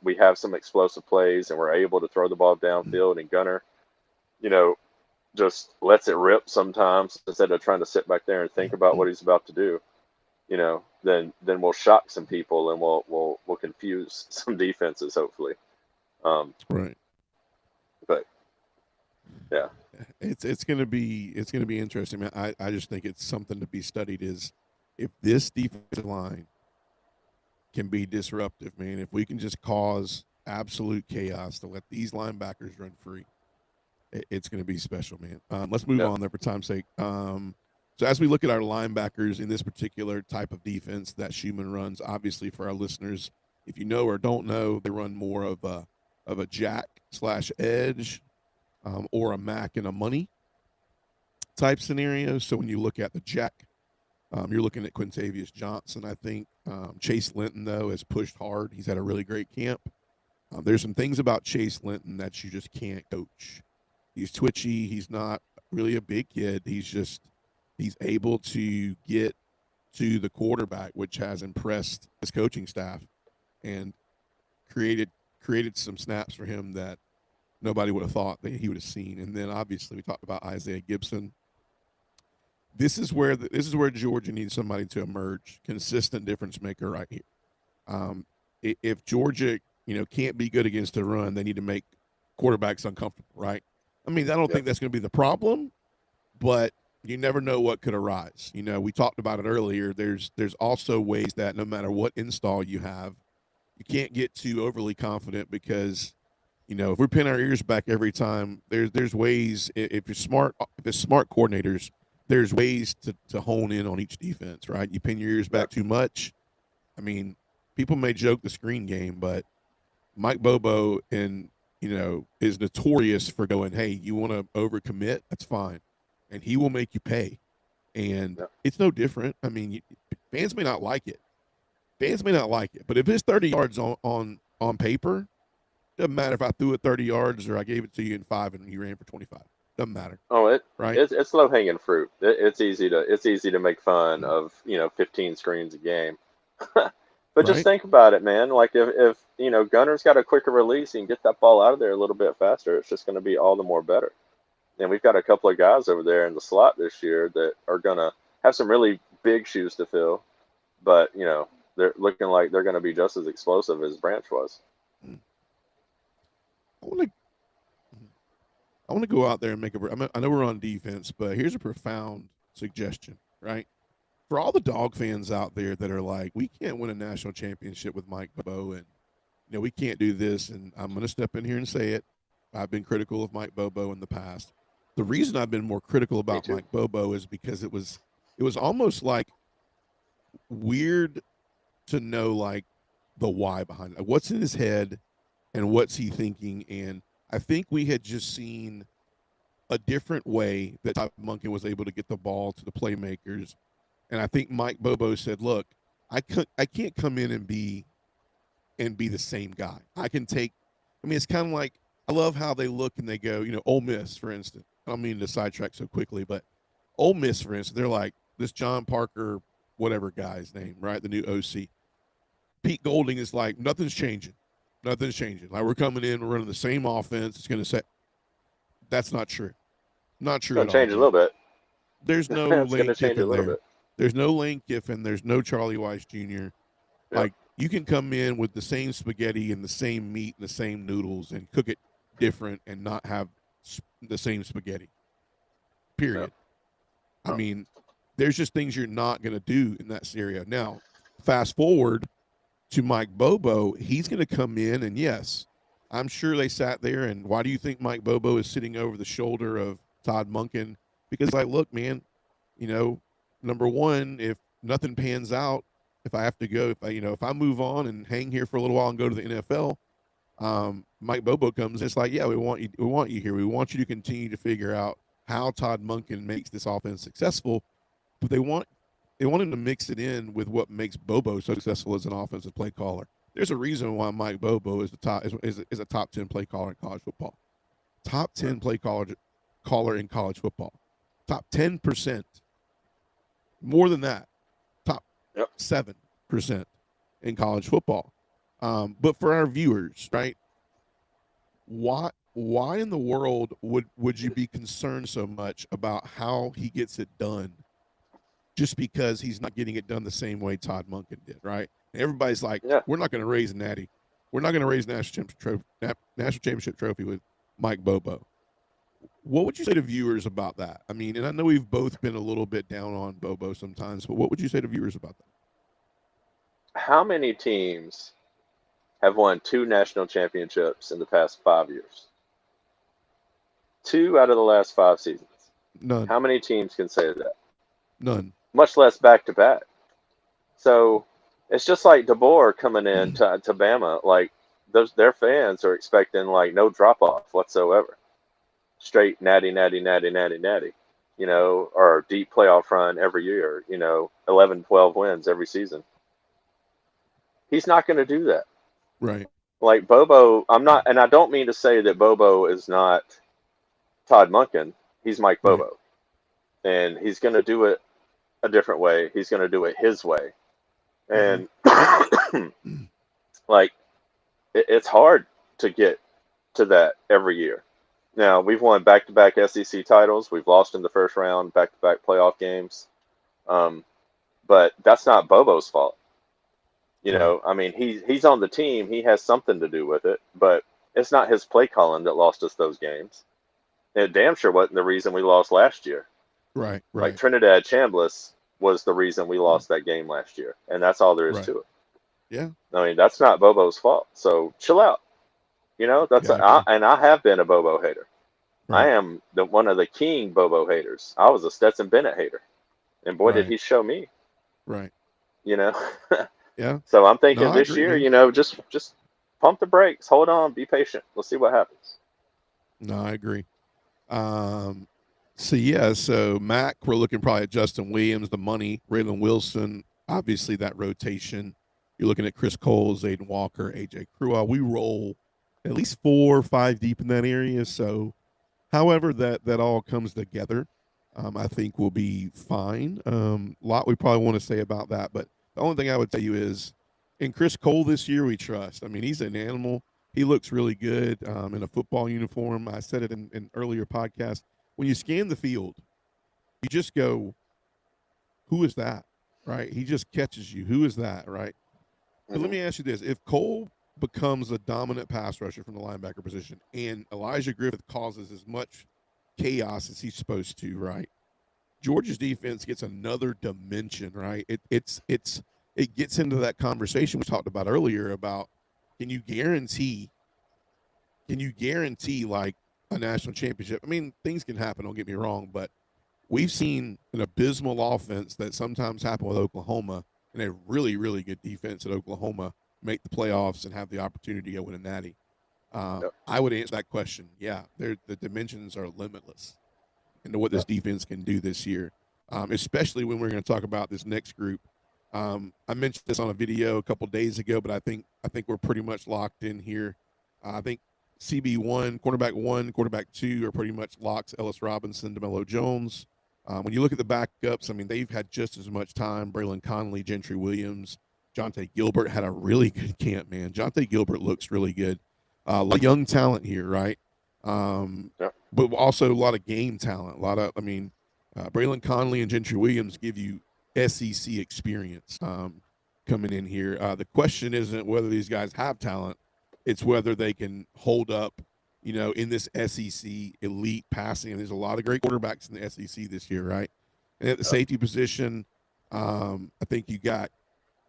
we have some explosive plays and we're able to throw the ball downfield, and Gunner, just lets it rip sometimes instead of trying to sit back there and think about what he's about to do, then we'll shock some people and we'll confuse some defenses, hopefully. Right. But yeah, it's gonna be interesting, man. I just think it's something to be studied. Is if this defensive line can be disruptive, man. If we can just cause absolute chaos to let these linebackers run free, it's going to be special, man. Let's move on there for time's sake. So as we look at our linebackers in this particular type of defense that Schumann runs, obviously for our listeners, if you know or don't know, they run more of a jack / edge or a Mac and a money type scenario. So when you look at the jack, you're looking at Quintavious Johnson, I think. Chase Linton, though, has pushed hard. He's had a really great camp. There's some things about Chase Linton that you just can't coach. He's twitchy. He's not really a big kid. He's able to get to the quarterback, which has impressed his coaching staff and created some snaps for him that nobody would have thought that he would have seen. And then obviously we talked about Isaiah Gibson. This is where Georgia needs somebody to emerge, consistent difference maker right here. If Georgia, can't be good against the run, they need to make quarterbacks uncomfortable, right? I mean, I don't think that's going to be the problem, but you never know what could arise. We talked about it earlier. There's also ways that no matter what install you have, you can't get too overly confident because, if we pin our ears back every time, there's ways. If it's smart coordinators, there's ways to hone in on each defense, right? You pin your ears back too much. I mean, people may joke the screen game, but Mike Bobo is notorious for going, hey, you want to overcommit? That's fine. And he will make you pay. And it's no different. I mean, fans may not like it. Fans may not like it, but if it's 30 yards on paper, doesn't matter if I threw it 30 yards or I gave it to you in 5 and you ran for 25. Doesn't matter, Oh, right? it's low hanging fruit. It's easy to make fun of 15 screens a game. But just Right? think about it, man. Like if Gunner's got a quicker release and get that ball out of there a little bit faster, it's just going to be all the more better. And we've got a couple of guys over there in the slot this year that are going to have some really big shoes to fill, but they're looking like they're going to be just as explosive as Branch was. I want to go out there and make I know we're on defense, but here's a profound suggestion, right? For all the Dog fans out there that are like, we can't win a national championship with Mike Bobo, and we can't do this. And I'm going to step in here and say it. I've been critical of Mike Bobo in the past. The reason I've been more critical about Mike Bobo is because it was almost like weird to know like the why behind it. Like, what's in his head and what's he thinking. And I think we had just seen a different way that Todd Monken was able to get the ball to the playmakers. And I think Mike Bobo said, look, I can't come in and be the same guy. It's kind of like, I love how they look and they go, Ole Miss, for instance. I don't mean to sidetrack so quickly, but Ole Miss, for instance, they're like this John Parker, whatever guy's name, right? The new OC. Pete Golding is like, nothing's changing. Nothing's changing. Like, we're coming in, we're running the same offense. It's going to say, that's not true. Not true at all. Change a little bit. There's no Lane Kiffin there. There's no Lane Kiffin. There's no Charlie Weiss Jr. Yep. Like, you can come in with the same spaghetti and the same meat and the same noodles and cook it different and not have the same spaghetti. Period. Yep. I mean, there's just things you're not going to do in that scenario. Now, fast forward to Mike Bobo. He's going to come in, and yes, I'm sure they sat there, and why do you think Mike Bobo is sitting over the shoulder of Todd Monken? Because, like, look, man, number one, if nothing pans out, if I have to go, if I move on and hang here for a little while and go to the NFL, Mike Bobo comes in. It's like, yeah, we want you here. We want you to continue to figure out how Todd Monken makes this offense successful. But they want him to mix it in with what makes Bobo so successful as an offensive play caller. There's a reason why Mike Bobo is a top 10 play caller in college football. Top 10 play caller in college football. Top 10%. More than that. Top 7% in college football. But for our viewers, right? Why in the world would you be concerned so much about how he gets it done just because he's not getting it done the same way Todd Monken did, right? And everybody's like, we're not going to raise Natty. We're not going to raise national championship trophy with Mike Bobo. What would you say to viewers about that? I mean, and I know we've both been a little bit down on Bobo sometimes, but what would you say to viewers about that? How many teams have won 2 national championships in the past 5 years? 2 out of the last 5 seasons. None. How many teams can say that? None. Much less back-to-back. So it's just like DeBoer coming in to Bama. Like, their fans are expecting, like, no drop-off whatsoever. Straight natty, or deep playoff run every year, 11, 12 wins every season. He's not going to do that. Right. Like Bobo, and I don't mean to say that Bobo is not Todd Monken. He's Mike Bobo. Right. And he's going to do it a different way. He's going to do it his way. And like, it's hard to get to that every year. Now, we've won back-to-back SEC titles. We've lost in the first round, back-to-back playoff games. But that's not Bobo's fault. I mean, he's on the team. He has something to do with it. But it's not his play calling that lost us those games. And it damn sure wasn't the reason we lost last year. Right. Like Trinidad Chambliss was the reason we lost that game last year. And that's all there is to it. Yeah. I mean, that's not Bobo's fault. So chill out. And I have been a Bobo hater. Right. I am one of the king Bobo haters. I was a Stetson Bennett hater. And boy, did he show me. Right. Yeah. So I'm thinking this year, just pump the brakes, hold on, be patient. We'll see what happens. No, I agree. So Mac, we're looking probably at Justin Williams, the money, Raylan Wilson, obviously that rotation. You're looking at Chris Cole, Zayden Walker, AJ Crua. We roll at least 4 or 5 deep in that area. So, however that all comes together, I think we'll be fine. A lot we probably want to say about that, but the only thing I would tell you is, in Chris Cole this year, we trust. I mean, he's an animal. He looks really good in a football uniform. I said it in earlier podcasts. When you scan the field, you just go, who is that? Right? He just catches you. Who is that? Right? But let me ask you this. If Cole becomes a dominant pass rusher from the linebacker position and Elijah Griffith causes as much chaos as he's supposed to, right? Georgia's defense gets another dimension, right? It gets into that conversation we talked about earlier about can you guarantee like a national championship? I mean, things can happen, don't get me wrong, but we've seen an abysmal offense that sometimes happen with Oklahoma and a really, really good defense at Oklahoma make the playoffs and have the opportunity to win a natty. I would answer that question. Yeah, the dimensions are limitless into what this defense can do this year, especially when we're going to talk about this next group. I mentioned this on a video a couple days ago, but I think we're pretty much locked in here. I think CB1, quarterback 2 are pretty much locks. Ellis Robinson, DeMello Jones. When you look at the backups, I mean, they've had just as much time. Braylon Conley, Gentry Williams, Jonte Gilbert had a really good camp, man. Jonte Gilbert looks really good. A lot of young talent here, right? But also a lot of game talent. Braylon Conley and Gentry Williams give you SEC experience coming in here. The question isn't whether these guys have talent. It's whether they can hold up, in this SEC elite passing. And there's a lot of great quarterbacks in the SEC this year, right? And at the safety position, I think you got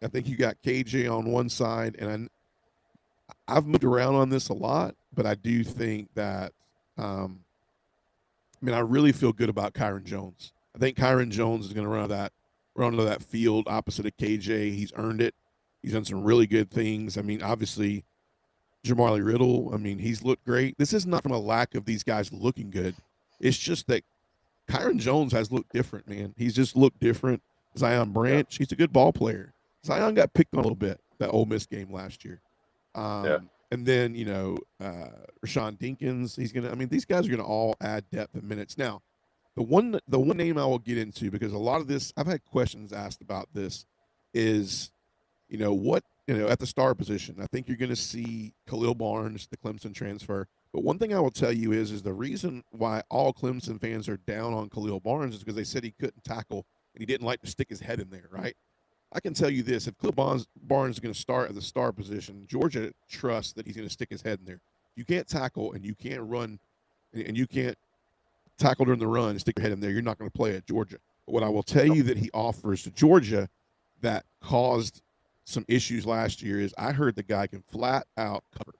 KJ on one side, and I've moved around on this a lot, but I do think that I really feel good about Kyron Jones. I think Kyron Jones is going to run to that field opposite of KJ. He's earned it. He's done some really good things. I mean, obviously, Jamarly Riddle, he's looked great. This is not from a lack of these guys looking good. It's just that Kyron Jones has looked different, man. He's just looked different. Zion Branch, he's a good ball player. Zion got picked on a little bit that Ole Miss game last year. And then, Rashawn Dinkins, these guys are going to all add depth and minutes. Now, the one name I will get into, because a lot of this, I've had questions asked about this, is, at the star position, I think you're going to see Khalil Barnes, the Clemson transfer. But one thing I will tell you is the reason why all Clemson fans are down on Khalil Barnes is because they said he couldn't tackle and he didn't like to stick his head in there, right? I can tell you this. If Khalil Barnes is going to start at the star position, Georgia trusts that he's going to stick his head in there. You can't tackle and you can't run and you can't tackle during the run and stick your head in there. You're not going to play at Georgia. But what I will tell you that he offers to Georgia that caused some issues last year is I heard the guy can flat out cover.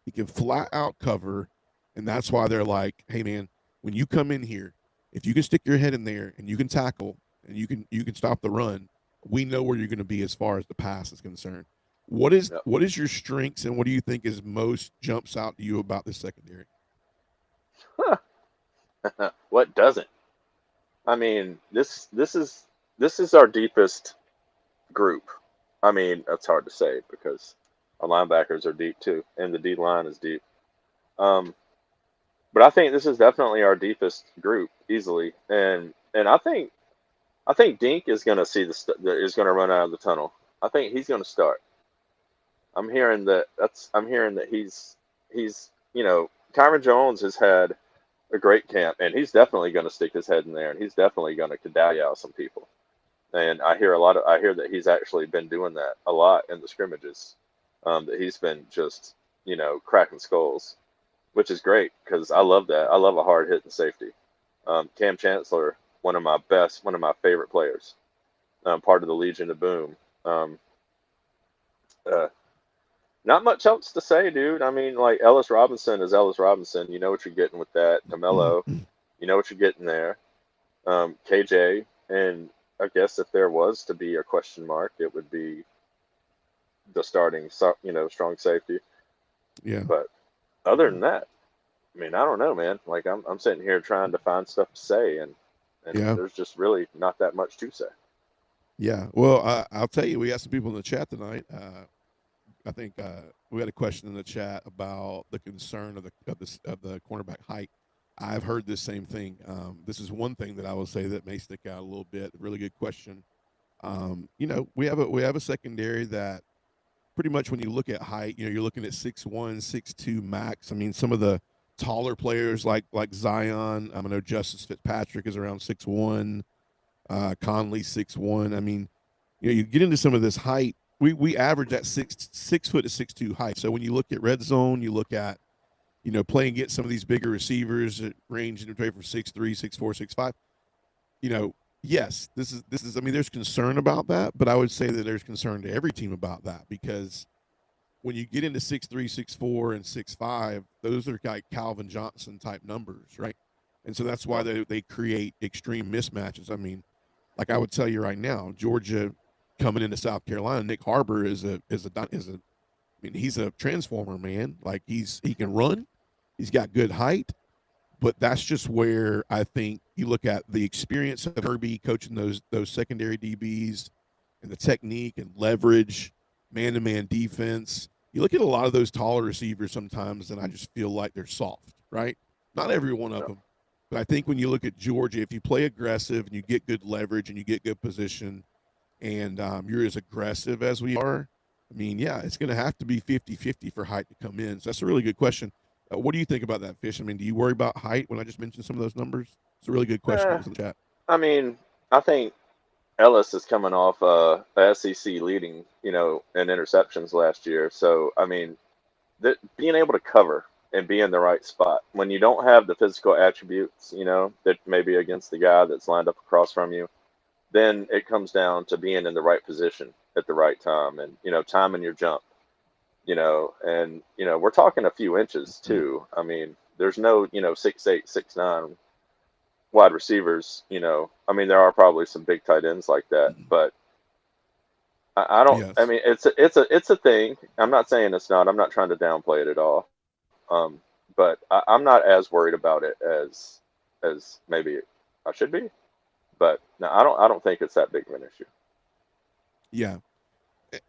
He can flat out cover, and that's why they're like, hey, man, when you come in here, if you can stick your head in there and you can tackle and you can stop the run, we know where you're going to be as far as the pass is concerned. What is your strengths, and what do you think is most jumps out to you about this secondary? What doesn't? This is our deepest group. That's hard to say because our linebackers are deep too, and the D line is deep. But I think this is definitely our deepest group easily, and I think Dink is going to is going to run out of the tunnel. I think he's going to start. I'm hearing that he's Kyron Jones has had a great camp, and he's definitely going to stick his head in there, and he's definitely going to Kadali out some people. And I hear that he's actually been doing that a lot in the scrimmages. That he's been just cracking skulls, which is great because I love that. I love a hard hitting safety. Cam Chancellor, one of my favorite players, part of the Legion of Boom. Not much else to say, dude. Ellis Robinson is Ellis Robinson. You know what you're getting with that. DeMello, you know what you're getting there. KJ, and I guess if there was to be a question mark, it would be the starting, strong safety. Yeah. But other than that, I don't know, man. I'm sitting here trying to find stuff to say, and there's just really not that much to say. Yeah. Well, I'll tell you, we got some people in the chat tonight. I think we had a question in the chat about the concern of the cornerback height. I've heard this same thing. This is one thing that I will say that may stick out a little bit. Really good question. We have a secondary that pretty much when you look at height, you're looking at 6'1", 6'2" max. I mean, some of the taller players like Zion. I know Justice Fitzpatrick is around 6'1", Conley 6'1". I mean, you get into some of this height. We average at 6 foot to 6'2" height. So when you look at red zone, you look at playing against some of these bigger receivers that range in between from 6'3", 6'4", 6'5". Yes, this is. I mean, there's concern about that, but I would say that there's concern to every team about that because when you get into 6'3", 6'4", and 6'5", those are like Calvin Johnson type numbers, right? And so that's why they create extreme mismatches. I mean, like I would tell you right now, Georgia coming into South Carolina, Nick Harbor is a. I mean, he's a transformer, man. Like he can run, he's got good height, but that's just where I think you look at the experience of Herbie coaching those secondary DBs and the technique and leverage, man-to-man defense. You look at a lot of those taller receivers sometimes, and I just feel like they're soft, right? Not every one of them, but I think when you look at Georgia, if you play aggressive and you get good leverage and you get good position and you're as aggressive as we are, I mean, yeah, it's going to have to be 50-50 for height to come in. So that's a really good question. What do you think about that, Fish? I mean, do you worry about height when I just mentioned some of those numbers? It's a really good question that was in the chat. I mean, I think Ellis is coming off a SEC leading, in interceptions last year. So, I mean, being able to cover and be in the right spot when you don't have the physical attributes, that maybe against the guy that's lined up across from you, then it comes down to being in the right position at the right time and, timing your jump, and, we're talking a few inches too. I mean, there's no, 6'8", 6'9" wide receivers, I mean, there are probably some big tight ends like that, but I don't, Yes. I mean, it's a thing. I'm not saying it's not, I'm not trying to downplay it at all. But I'm not as worried about it as maybe I should be, but no, I don't think it's that big of an issue. Yeah.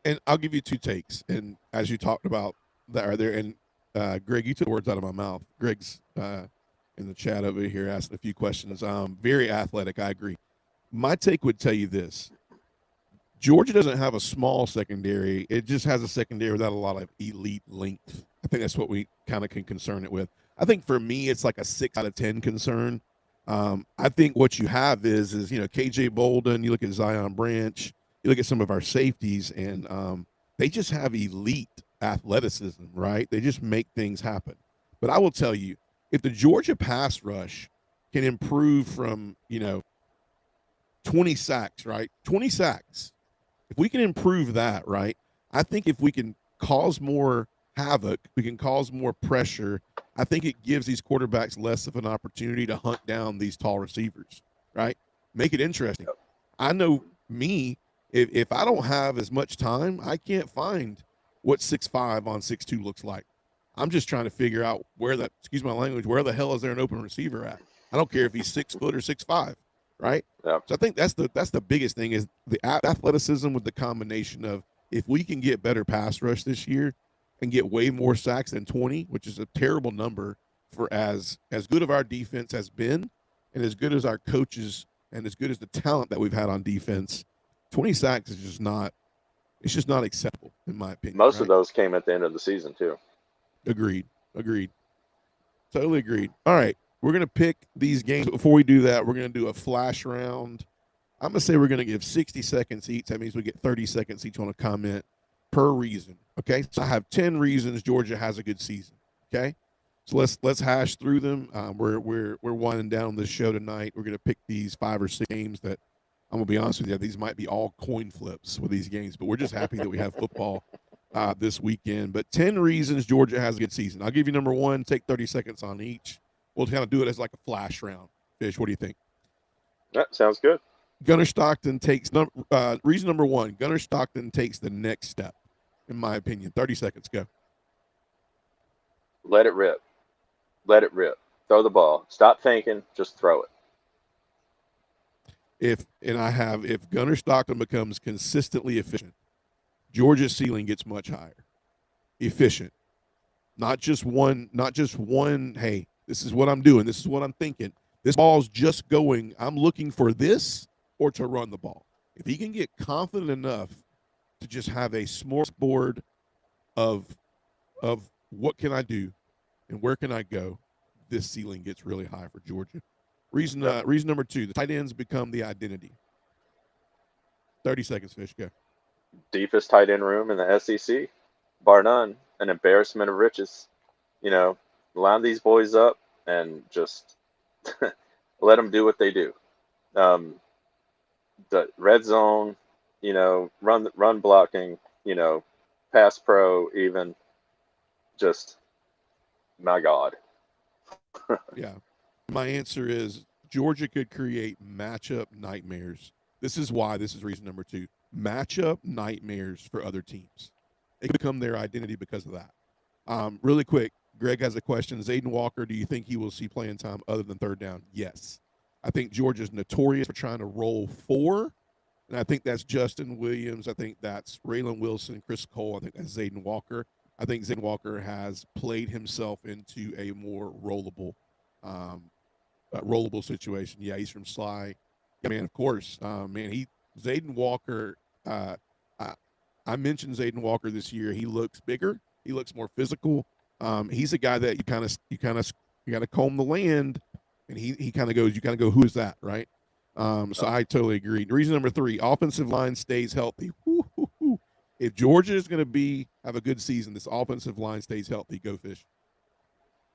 And I'll give you two takes. And as you talked about that, are there, and Greg, you took the words out of my mouth. Greg's in the chat over here asking a few questions. Very athletic. I agree. My take would tell you this. Georgia doesn't have a small secondary. It just has a secondary without a lot of elite length. I think that's what we kind of can concern it with. I think for me, it's like a 6 out of 10 concern. I think what you have is KJ Bolden. You look at Zion Branch. You look at some of our safeties, and they just have elite athleticism, right? They just make things happen. But I will tell you, if the Georgia pass rush can improve from 20 sacks, right? 20 sacks. If we can improve that, right, I think if we can cause more havoc, we can cause more pressure, I think it gives these quarterbacks less of an opportunity to hunt down these tall receivers, right? Make it interesting. I know me, if I don't have as much time, I can't find what 6'5" on 6'2" looks like. I'm just trying to figure out where the hell is there an open receiver at? I don't care if he's 6 foot or 6'5", right? Yeah. So I think that's the biggest thing is the athleticism with the combination of if we can get better pass rush this year and get way more sacks than 20, which is a terrible number for as good of our defense has been and as good as our coaches and as good as the talent that we've had on defense, 20 sacks is just not acceptable in my opinion. Most of those came at the end of the season too. Agreed. Totally agreed. All right. We're going to pick these games. Before we do that, we're going to do a flash round. I'm going to say we're going to give 60 seconds each. That means we get 30 seconds each on a comment per reason. Okay. So I have 10 reasons Georgia has a good season. Okay. So let's hash through them. We're winding down this show tonight. We're going to pick these 5 or 6 games that I'm going to be honest with you. These might be all coin flips with these games, but we're just happy that we have football this weekend. But 10 reasons Georgia has a good season. I'll give you number 1, take 30 seconds on each. We'll kind of do it as like a flash round. Fish, what do you think? That sounds good. Gunnar Stockton takes reason number 1. Gunnar Stockton takes the next step, in my opinion. 30 seconds, go. Let it rip. Throw the ball. Stop thinking. Just throw it. if Gunnar Stockton becomes consistently efficient, Georgia's ceiling gets much higher. Efficient. Not just one, hey, this is what I'm doing, this is what I'm thinking. This ball's just going, I'm looking for this or to run the ball. If he can get confident enough to just have a smorgasbord of what can I do and where can I go, this ceiling gets really high for Georgia. Reason number 2, the tight ends become the identity. 30 seconds, Fish, go. Deepest tight end room in the SEC, bar none. An embarrassment of riches. Line these boys up and just let them do what they do. The red zone, run blocking, pass pro, even just, my God. Yeah. My answer is Georgia could create matchup nightmares. This is reason number 2. Matchup nightmares for other teams. It could become their identity because of that. Really quick, Greg has a question. Zayden Walker, do you think he will see playing time other than third down? Yes. I think Georgia's notorious for trying to roll 4. And I think that's Justin Williams. I think that's Raylan Wilson, Chris Cole. I think that's Zayden Walker. I think Zayden Walker has played himself into a more rollable situation. Yeah, he's from Sly. Yeah, man, of course. Zayden Walker, I mentioned Zayden Walker this year. He looks bigger. He looks more physical. He's a guy that you got to comb the land, and he kind of goes, you kind of go, who is that, right? So I totally agree. Reason number 3, offensive line stays healthy. Woo-hoo-hoo. If Georgia is going to have a good season, this offensive line stays healthy. Go Fish.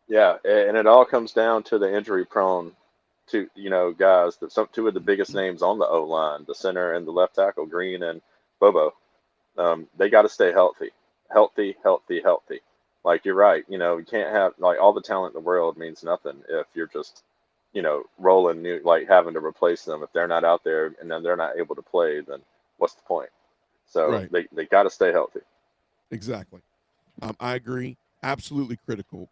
Yeah, and it all comes down to the injury prone guys. Two of the biggest names on the O line, the center and the left tackle, Green and Bobo. They got to stay healthy. Like, you're right. You can't have, like, all the talent in the world means nothing if you're just, rolling new, like, having to replace them. If they're not out there and then they're not able to play, then what's the point? So right. they got to stay healthy. Exactly. I agree. Absolutely critical.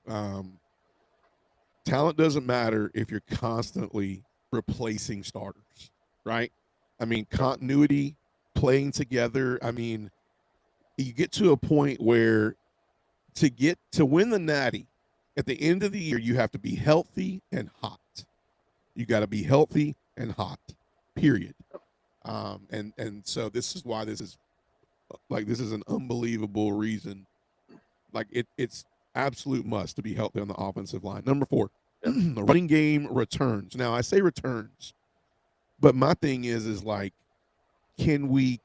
Talent doesn't matter if you're constantly replacing starters, right? I mean, continuity, playing together. I mean, you get to a point where to win the Natty at the end of the year, you have to be healthy and hot. You got to be healthy and hot, period. And so this is why this is an unbelievable reason. Like, it's absolute must to be healthy on the offensive line. Number 4, the running game returns. Now, I say returns, but my thing is like, can we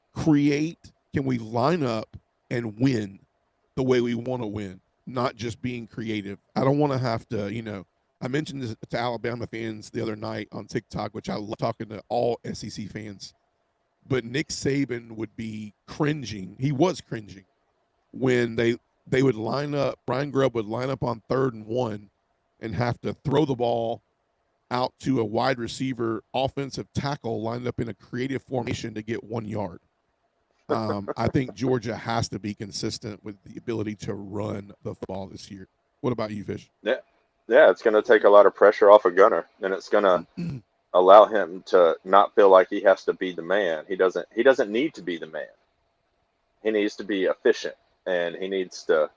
line up and win the way we want to win, not just being creative? I don't want to have to, I mentioned this to Alabama fans the other night on TikTok, which I love talking to all SEC fans, but Nick Saban would be cringing. He was cringing when they would line up, Brian Grubb would line up on 3rd and 1 and have to throw the ball out to a wide receiver offensive tackle lined up in a creative formation to get 1 yard. I think Georgia has to be consistent with the ability to run the football this year. What about you, Fish? Yeah, it's going to take a lot of pressure off of Gunnar, and it's going to allow him to not feel like he has to be the man. He doesn't need to be the man. He needs to be efficient, and he needs to,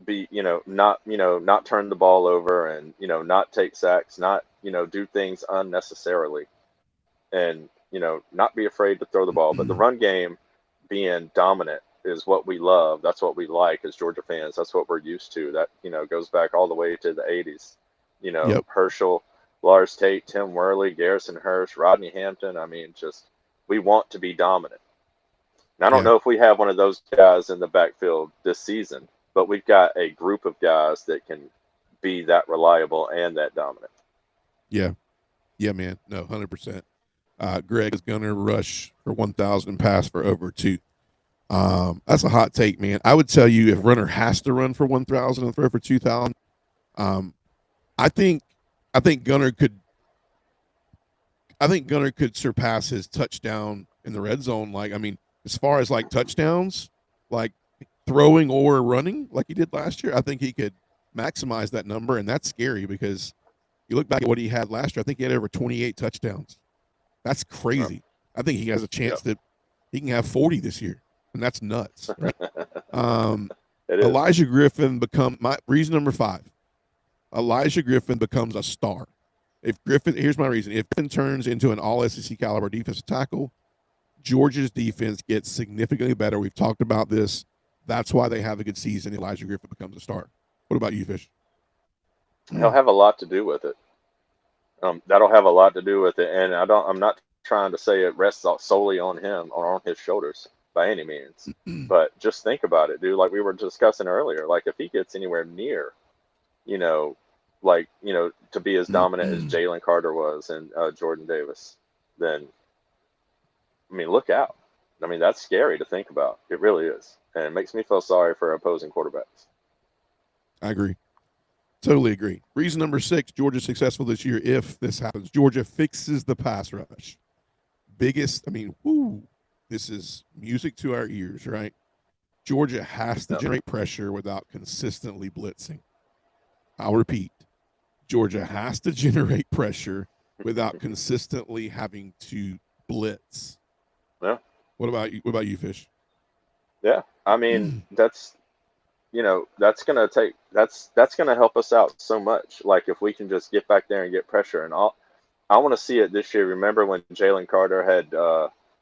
be, not turn the ball over and, not take sacks, not, do things unnecessarily, and, not be afraid to throw the ball. But the run game being dominant is what we love. That's what we like as Georgia fans. That's what we're used to. That, goes back all the way to the 80s. Yep. Herschel, Lars Tate, Tim Worley, Garrison Hirsch, Rodney Hampton. I mean, just, we want to be dominant. And I don't know if we have one of those guys in the backfield this season, but we've got a group of guys that can be that reliable and that dominant. Yeah. Yeah, man. No, 100%. Greg is going to rush for 1,000 pass for over 2. That's a hot take, man. I would tell you, if runner has to run for 1,000 and throw for 2,000, I think Gunnar could surpass his touchdown in the red zone. Like, I mean, as far as like touchdowns, like throwing or running like he did last year, I think he could maximize that number, and that's scary because You look back at what he had last year. I think he had over 28 touchdowns. That's crazy. I think he has a chance that he can have 40 this year, and that's nuts. Right? Elijah Griffin reason number 5. Elijah Griffin becomes a star. Here's my reason. If Griffin turns into an all SEC caliber defensive tackle, Georgia's defense gets significantly better. We've talked about this. That's why they have a good season. Elijah Griffin becomes a star. What about you, Fish? He'll have a lot to do with it. That'll have a lot to do with it, and I'm not trying to say it rests solely on him or on his shoulders by any means. But just think about it, dude. Like we were discussing earlier, like if he gets anywhere near, to be as dominant as Jalen Carter was and Jordan Davis, then I mean, look out. I mean, that's scary to think about. It really is, and it makes me feel sorry for opposing quarterbacks. I agree. Totally agree. Reason number 6, Georgia's successful this year if this happens. Georgia fixes the pass rush. This is music to our ears, right? Georgia has to generate pressure without consistently blitzing. I'll repeat. Georgia has to generate pressure without consistently having to blitz. Yeah. What about you, Fish? Yeah. I mean, that's gonna help us out so much. Like if we can just get back there and get pressure, and I want to see it this year. Remember when Jalen Carter had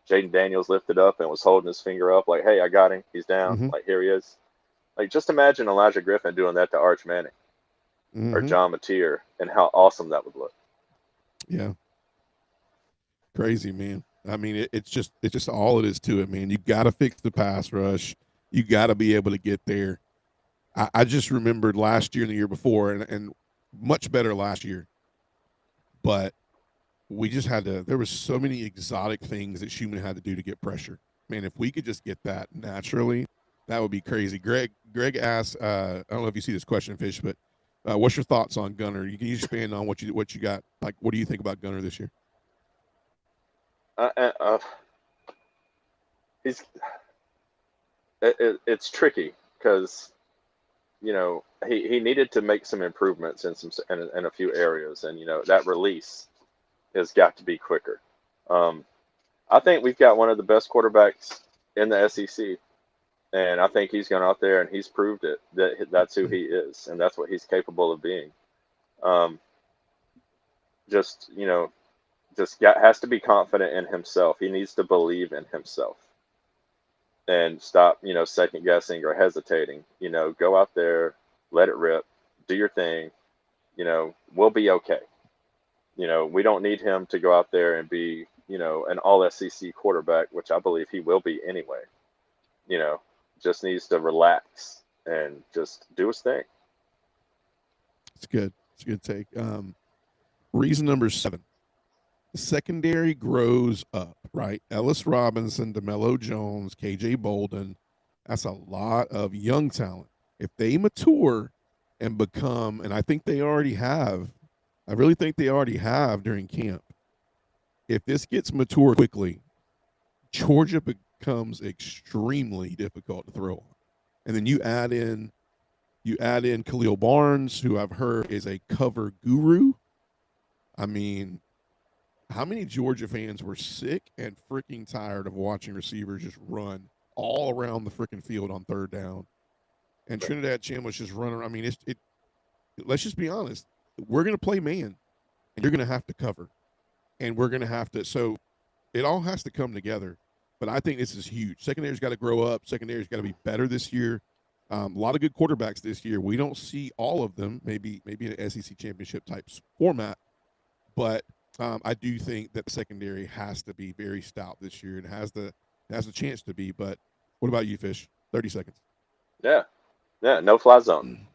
Jaden Daniels lifted up and was holding his finger up, like, "Hey, I got him. He's down. Like here he is." Like just imagine Elijah Griffin doing that to Arch Manning or John Mateer, and how awesome that would look. Yeah. Crazy, man. I mean, it's just all it is to it, man. You got to fix the pass rush. You got to be able to get there. I just remembered last year and the year before, and much better last year. But we just had to – there was so many exotic things that Schumann had to do to get pressure. Man, if we could just get that naturally, that would be crazy. Greg asked I don't know if you see this question, Fish, but what's your thoughts on Gunner? Can you expand on what you got? Like, what do you think about Gunner this year? It's tricky because he needed to make some improvements in a few areas, and that release has got to be quicker. I think we've got one of the best quarterbacks in the SEC, and I think he's gone out there and he's proved it that's who he is and that's what he's capable of being. Has to be confident in himself. He needs to believe in himself and stop, second guessing or hesitating. Go out there, let it rip, do your thing. We'll be okay. We don't need him to go out there and be, an all SEC quarterback, which I believe he will be anyway. Just needs to relax and just do his thing. It's good. It's a good take. Reason number 7. The secondary grows up, right? Ellis Robinson, DeMello Jones, KJ Bolden. That's a lot of young talent. If they mature and become, and I think they already have, I really think they already have during camp. If this gets mature quickly, Georgia becomes extremely difficult to throw on. And then you add in Khalil Barnes, who I've heard is a cover guru. I mean, how many Georgia fans were sick and freaking tired of watching receivers just run all around the freaking field on third down? And Trinidad Chandler's just running. I mean, let's just be honest. We're going to play man, and you're going to have to cover. And we're going to have to – so it all has to come together. But I think this is huge. Secondary's got to grow up. Secondary's got to be better this year. A lot of good quarterbacks this year. We don't see all of them, maybe in an SEC championship type format. But I do think that the secondary has to be very stout this year and has the chance to be. But what about you, Fish? 30 seconds. Yeah, no fly zone.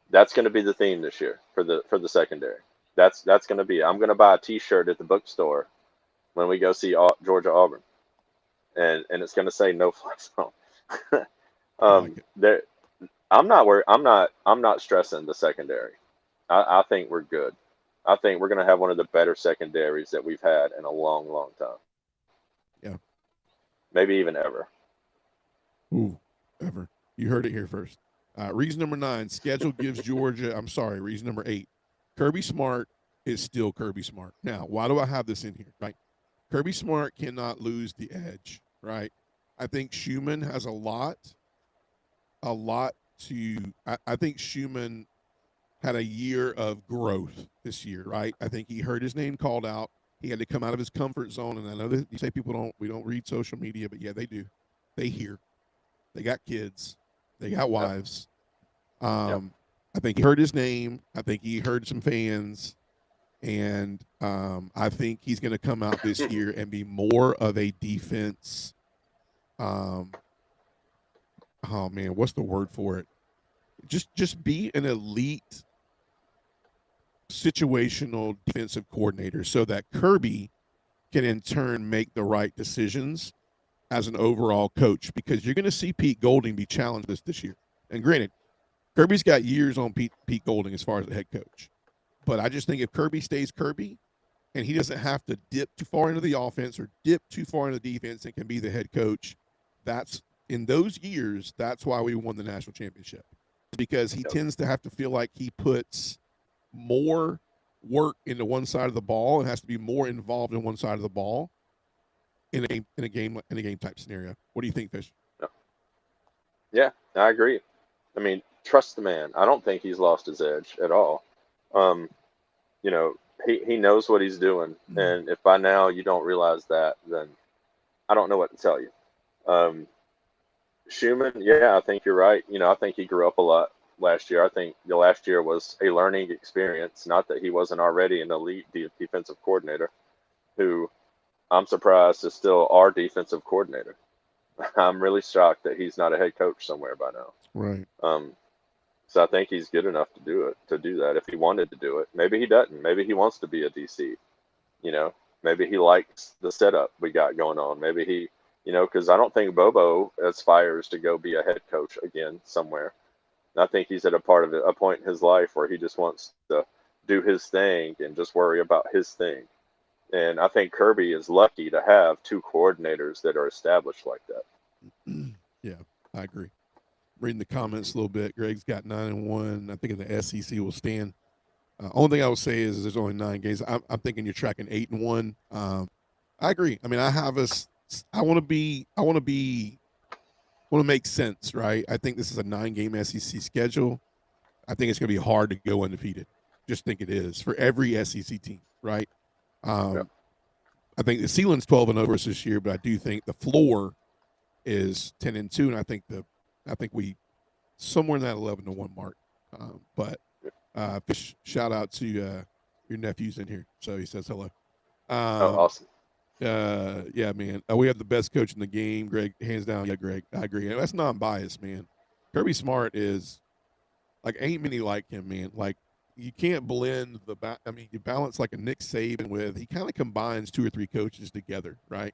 That's going to be the theme this year for the secondary. That's going to be. I'm going to buy a T-shirt at the bookstore when we go see Georgia Auburn, and it's going to say no fly zone. I'm not worried. I'm not stressing the secondary. I think we're good. I think we're going to have one of the better secondaries that we've had in a long, long time. Yeah. Maybe even ever. Ooh, ever. You heard it here first. Reason number 9, schedule gives Georgia – I'm sorry, reason number 8. Kirby Smart is still Kirby Smart. Now, why do I have this in here? Right, Kirby Smart cannot lose the edge. Right, I think Schumann has a lot to. I think Schumann had a year of growth this year. Right, I think he heard his name called out. He had to come out of his comfort zone, and I know that you say we don't read social media, but yeah, they do. They hear. They got kids. They got wives. Yep. I think he heard his name. I think he heard some fans. And I think he's going to come out this year and be more of a defense. Oh, man, what's the word for it? Just be an elite situational defensive coordinator so that Kirby can in turn make the right decisions as an overall coach, because you're going to see Pete Golding be challenged this year. And granted, Kirby's got years on Pete Golding as far as the head coach. But I just think if Kirby stays Kirby and he doesn't have to dip too far into the offense or dip too far into the defense and can be the head coach, that's in those years, that's why we won the national championship. Because he tends to have to feel like he puts more work into one side of the ball and has to be more involved in one side of the ball in a game type scenario. What do you think, Fish? Yeah, I agree. I mean, trust the man. I don't think he's lost his edge at all. You know, he knows what he's doing, and if by now you don't realize that, then I don't know what to tell you. Schumann, yeah, I think you're right. You know, I think he grew up a lot last year. I think the last year was a learning experience. Not that he wasn't already an elite defensive coordinator, who I'm surprised is still our defensive coordinator. I'm really shocked that he's not a head coach somewhere by now. Right. So I think he's good enough to do that if he wanted to do it. Maybe he doesn't. Maybe he wants to be a DC. You know, maybe he likes the setup we got going on. Maybe he, you know, because I don't think Bobo aspires to go be a head coach again somewhere. I think he's at a point in his life where he just wants to do his thing and just worry about his thing. And I think Kirby is lucky to have two coordinators that are established like that. Yeah, I agree. Reading the comments a little bit, Greg's got 9-1. I think the SEC will stand. Only thing I would say is there's only 9 games. I'm thinking you're tracking 8-1. I agree. I mean, I want to make sense, right? I think this is a 9-game SEC schedule. I think it's going to be hard to go undefeated. Just think it is for every SEC team, right? I think the ceiling's 12-0 this year, but I do think the floor is 10-2, and I think we somewhere in that 11-1 mark. But Fish, shout out to your nephew's in here, so he says hello. Awesome. Yeah, man. We have the best coach in the game, Greg. Hands down, yeah, Greg. I agree. And that's non-biased, man. Kirby Smart is like ain't many like him, man. Like you can't blend you balance like a Nick Saban with. He kind of combines 2 or 3 coaches together, right?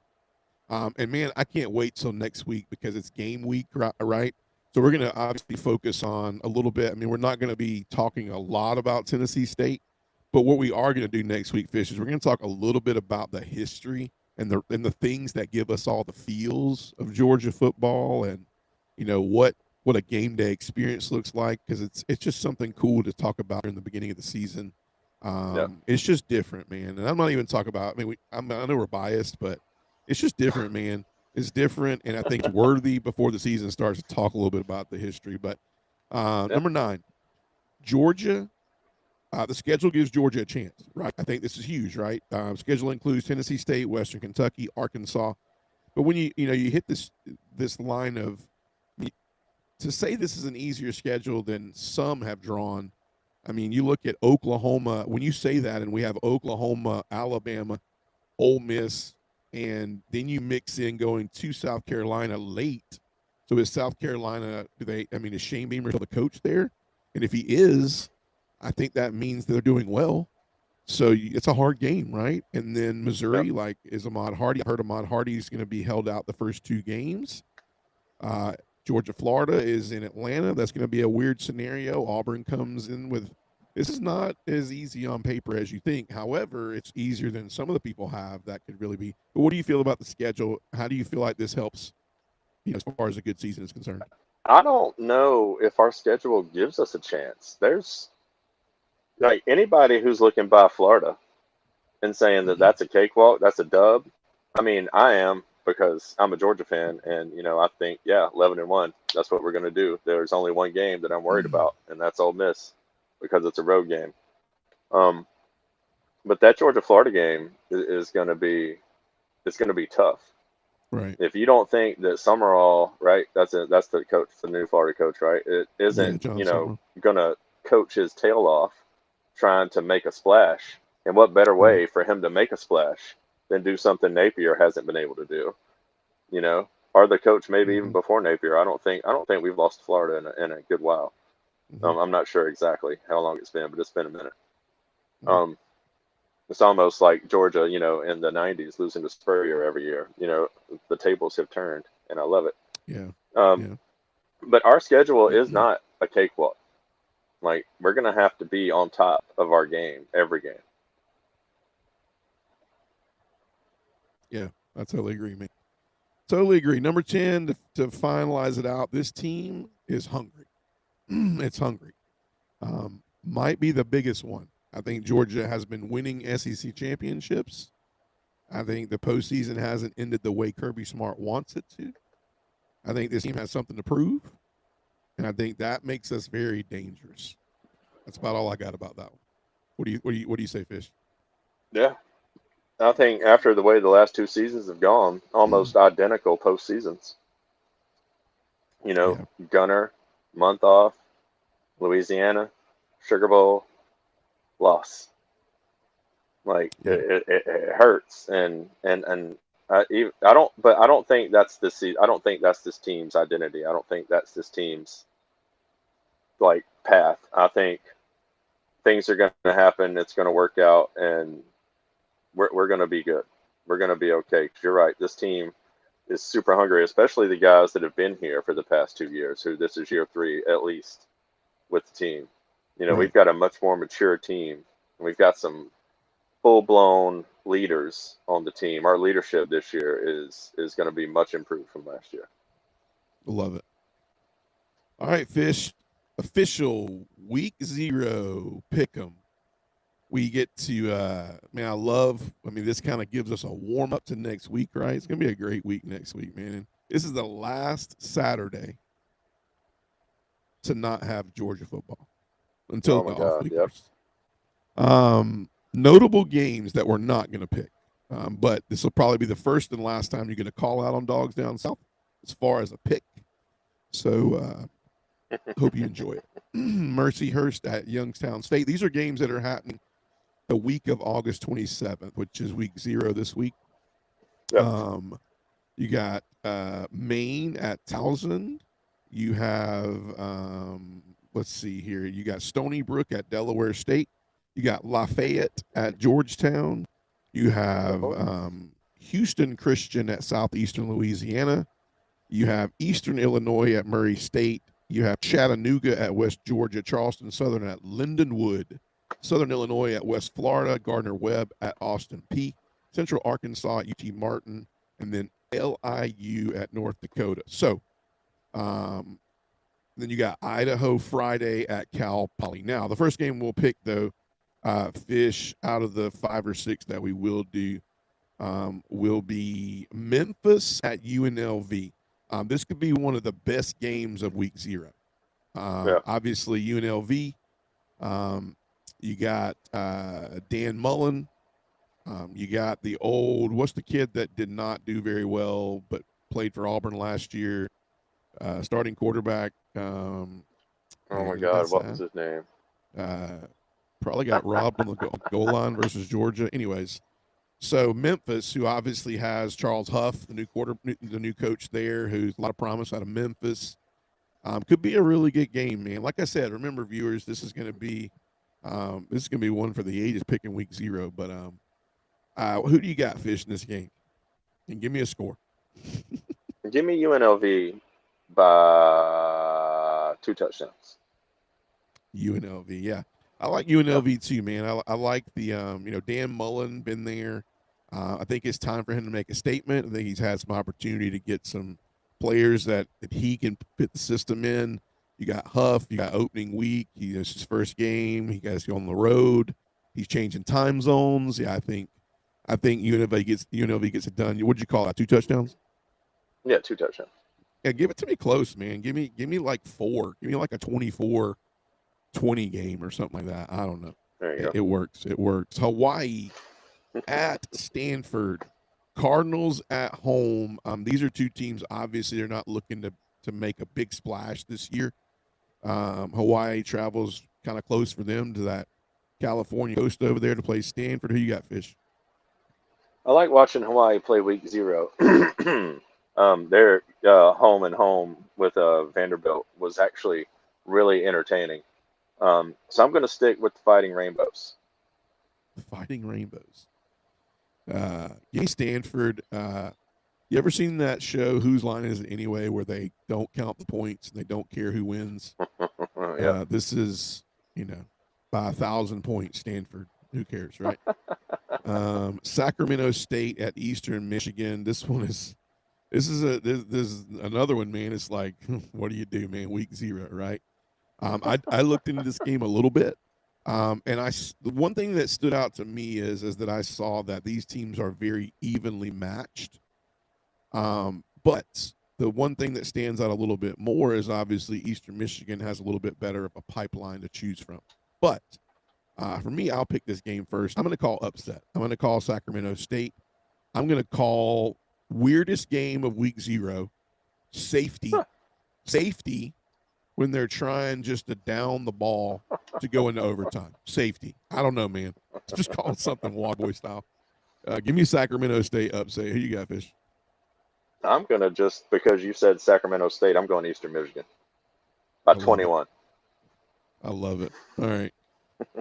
And man, I can't wait till next week because it's game week, right? So we're going to obviously focus on a little bit. I mean, we're not going to be talking a lot about Tennessee State, but what we are going to do next week, Fish, is we're going to talk a little bit about the history and the things that give us all the feels of Georgia football, and you know what a game day experience looks like, because it's just something cool to talk about in the beginning of the season. It's just different, man. And I'm not even talking about. I mean, I know we're biased, but it's just different, man. It's different, and I think it's worthy before the season starts to talk a little bit about the history. But number 9, Georgia. The schedule gives Georgia a chance, right? I think this is huge, right? Schedule includes Tennessee State, Western Kentucky, Arkansas. But when you hit this line of, to say this is an easier schedule than some have drawn, I mean, you look at Oklahoma. When you say that, and we have Oklahoma, Alabama, Ole Miss, and then you mix in going to South Carolina late. So is South Carolina, is Shane Beamer still the coach there? And if he is, I think that means they're doing well. So it's a hard game, right? And then Missouri, is Ahmad Hardy. I heard Ahmad Hardy is going to be held out the first 2 games. Georgia, Florida is in Atlanta. That's going to be a weird scenario. Auburn comes in with, this is not as easy on paper as you think. However, it's easier than some of the people have that could really be. But what do you feel about the schedule? How do you feel like this helps, as far as a good season is concerned? I don't know if our schedule gives us a chance. Like anybody who's looking by Florida and saying that that's a cakewalk, that's a dub. I mean, I am because I'm a Georgia fan, and I think 11-1. That's what we're gonna do. There's only one game that I'm worried about, and that's Ole Miss because it's a road game. Um, but that Georgia Florida game is gonna be it's gonna be tough. Right. If you don't think that Summerall, right? That's the coach, the new Florida coach, right? It Yeah, isn't, John Summer. gonna coach his tail off trying to make a splash. And what better Right. way for him to make a splash than do something Napier hasn't been able to do? Or the coach maybe even Mhm. before Napier. I don't think we've lost to Florida in a good while. Mhm. I'm not sure exactly how long it's been, but it's been a minute. Mhm. Um, it's almost like Georgia, in the '90s losing to Spurrier every year. The tables have turned, and I love it. Yeah. Um, Yeah. but our schedule is not a cakewalk. Like we're gonna have to be on top of our game every game. Yeah. I totally agree, man. Totally agree. Number 10 to finalize it out. This team is hungry. It's hungry. Might be the biggest one. I think Georgia has been winning SEC championships. I think the postseason hasn't ended the way Kirby Smart wants it to. I think this team has something to prove, and I think that makes us very dangerous. That's about all I got about that one. What do you say, Fish? Yeah, I think after the way the last two seasons have gone, almost identical postseasons. Yeah. Gunner, month off, Louisiana, Sugar Bowl, loss. Like Yeah. it hurts, and I don't think that's I don't think that's this team's identity. I don't think that's this team's like path. I think things are going to happen. It's going to work out, and we're going to be good. We're going to be okay. 'Cause you're right. This team is super hungry, especially the guys that have been here for the past 2 years. Who this is year three at least with the team. Right. We've got a much more mature team. And we've got some full blown leaders on the team. Our leadership this year is going to be much improved from last year. Love it. All right, Fish. Official week 0 pick 'em. We get to I mean, this kind of gives us a warm up to next week, right? It's gonna be a great week next week, man. And this is the last Saturday to not have Georgia football until Oh the my off God! week. Yep. Notable games that we're not gonna pick. But this will probably be the first and last time you're gonna call out on Dogs Down South as far as a pick. So hope you enjoy it. Mercyhurst at Youngstown State. These are games that are happening the week of August 27th, which is week 0 this week. Yep. You got Maine at Towson. You have let's see here. You got Stony Brook at Delaware State. You got Lafayette at Georgetown. You have Houston Christian at Southeastern Louisiana. You have Eastern Illinois at Murray State. You have Chattanooga at West Georgia, Charleston Southern at Lindenwood, Southern Illinois at West Florida, Gardner Webb at Austin Peay, Central Arkansas at UT Martin, and then LIU at North Dakota. So then you got Idaho Friday at Cal Poly. Now, the first game we'll pick, though, Fish, out of the 5 or 6 that we will do, will be Memphis at UNLV. This could be one of the best games of week 0. Obviously, UNLV, you got Dan Mullen. You got the what's the kid that did not do very well but played for Auburn last year? Starting quarterback. Oh my God, what was his name? Probably got robbed on the goal line versus Georgia. Anyways, so Memphis, who obviously has Charles Huff, the new coach there, who's a lot of promise out of Memphis, could be a really good game, man. Like I said, remember, viewers, this is going to be one for the ages, picking week 0. But who do you got, Fish, in this game? And give me a score. Give me UNLV by 2 touchdowns. UNLV, yeah. I like UNLV too, man. I like the Dan Mullen been there. I think it's time for him to make a statement. I think he's had some opportunity to get some players that he can fit the system in. You got Huff. You got opening week. It's his first game. He guys go on the road. He's changing time zones. Yeah, I think UNLV gets it done. What'd you call that? 2 touchdowns? Yeah, 2 touchdowns. Yeah, give it to me close, man. Give me like 4. Give me like a 24-20 game or something like that. I don't know. There you go. It works. It works. Hawaii at Stanford. Cardinals at home. These are 2 teams. Obviously, they're not looking to make a big splash this year. Hawaii travels kind of close for them to that California coast over there to play Stanford. Who you got, Fish? I like watching Hawaii play week 0. Their home and home with Vanderbilt was actually really entertaining. So I'm going to stick with the Fighting Rainbows. Fighting Rainbows. Give Stanford. You ever seen that show, Whose Line Is It Anyway, where they don't count the points and they don't care who wins? Yeah. This is, by 1,000 points, Stanford. Who cares, right? Sacramento State at Eastern Michigan. This is another one, man. It's like, what do you do, man? Week 0, right? I looked into this game a little bit, and the one thing that stood out to me is that I saw that these teams are very evenly matched. But the one thing that stands out a little bit more is obviously Eastern Michigan has a little bit better of a pipeline to choose from. But for me, I'll pick this game first. I'm going to call upset. I'm going to call Sacramento State. I'm going to call weirdest game of week 0, safety. Safety when they're trying just to down the ball to go into overtime. Safety. I don't know, man. Just call it something Wild Boy style. Give me Sacramento State upset. Who you got, Fish? I'm going to just, because you said Sacramento State, I'm going Eastern Michigan by 21. I love it. All right.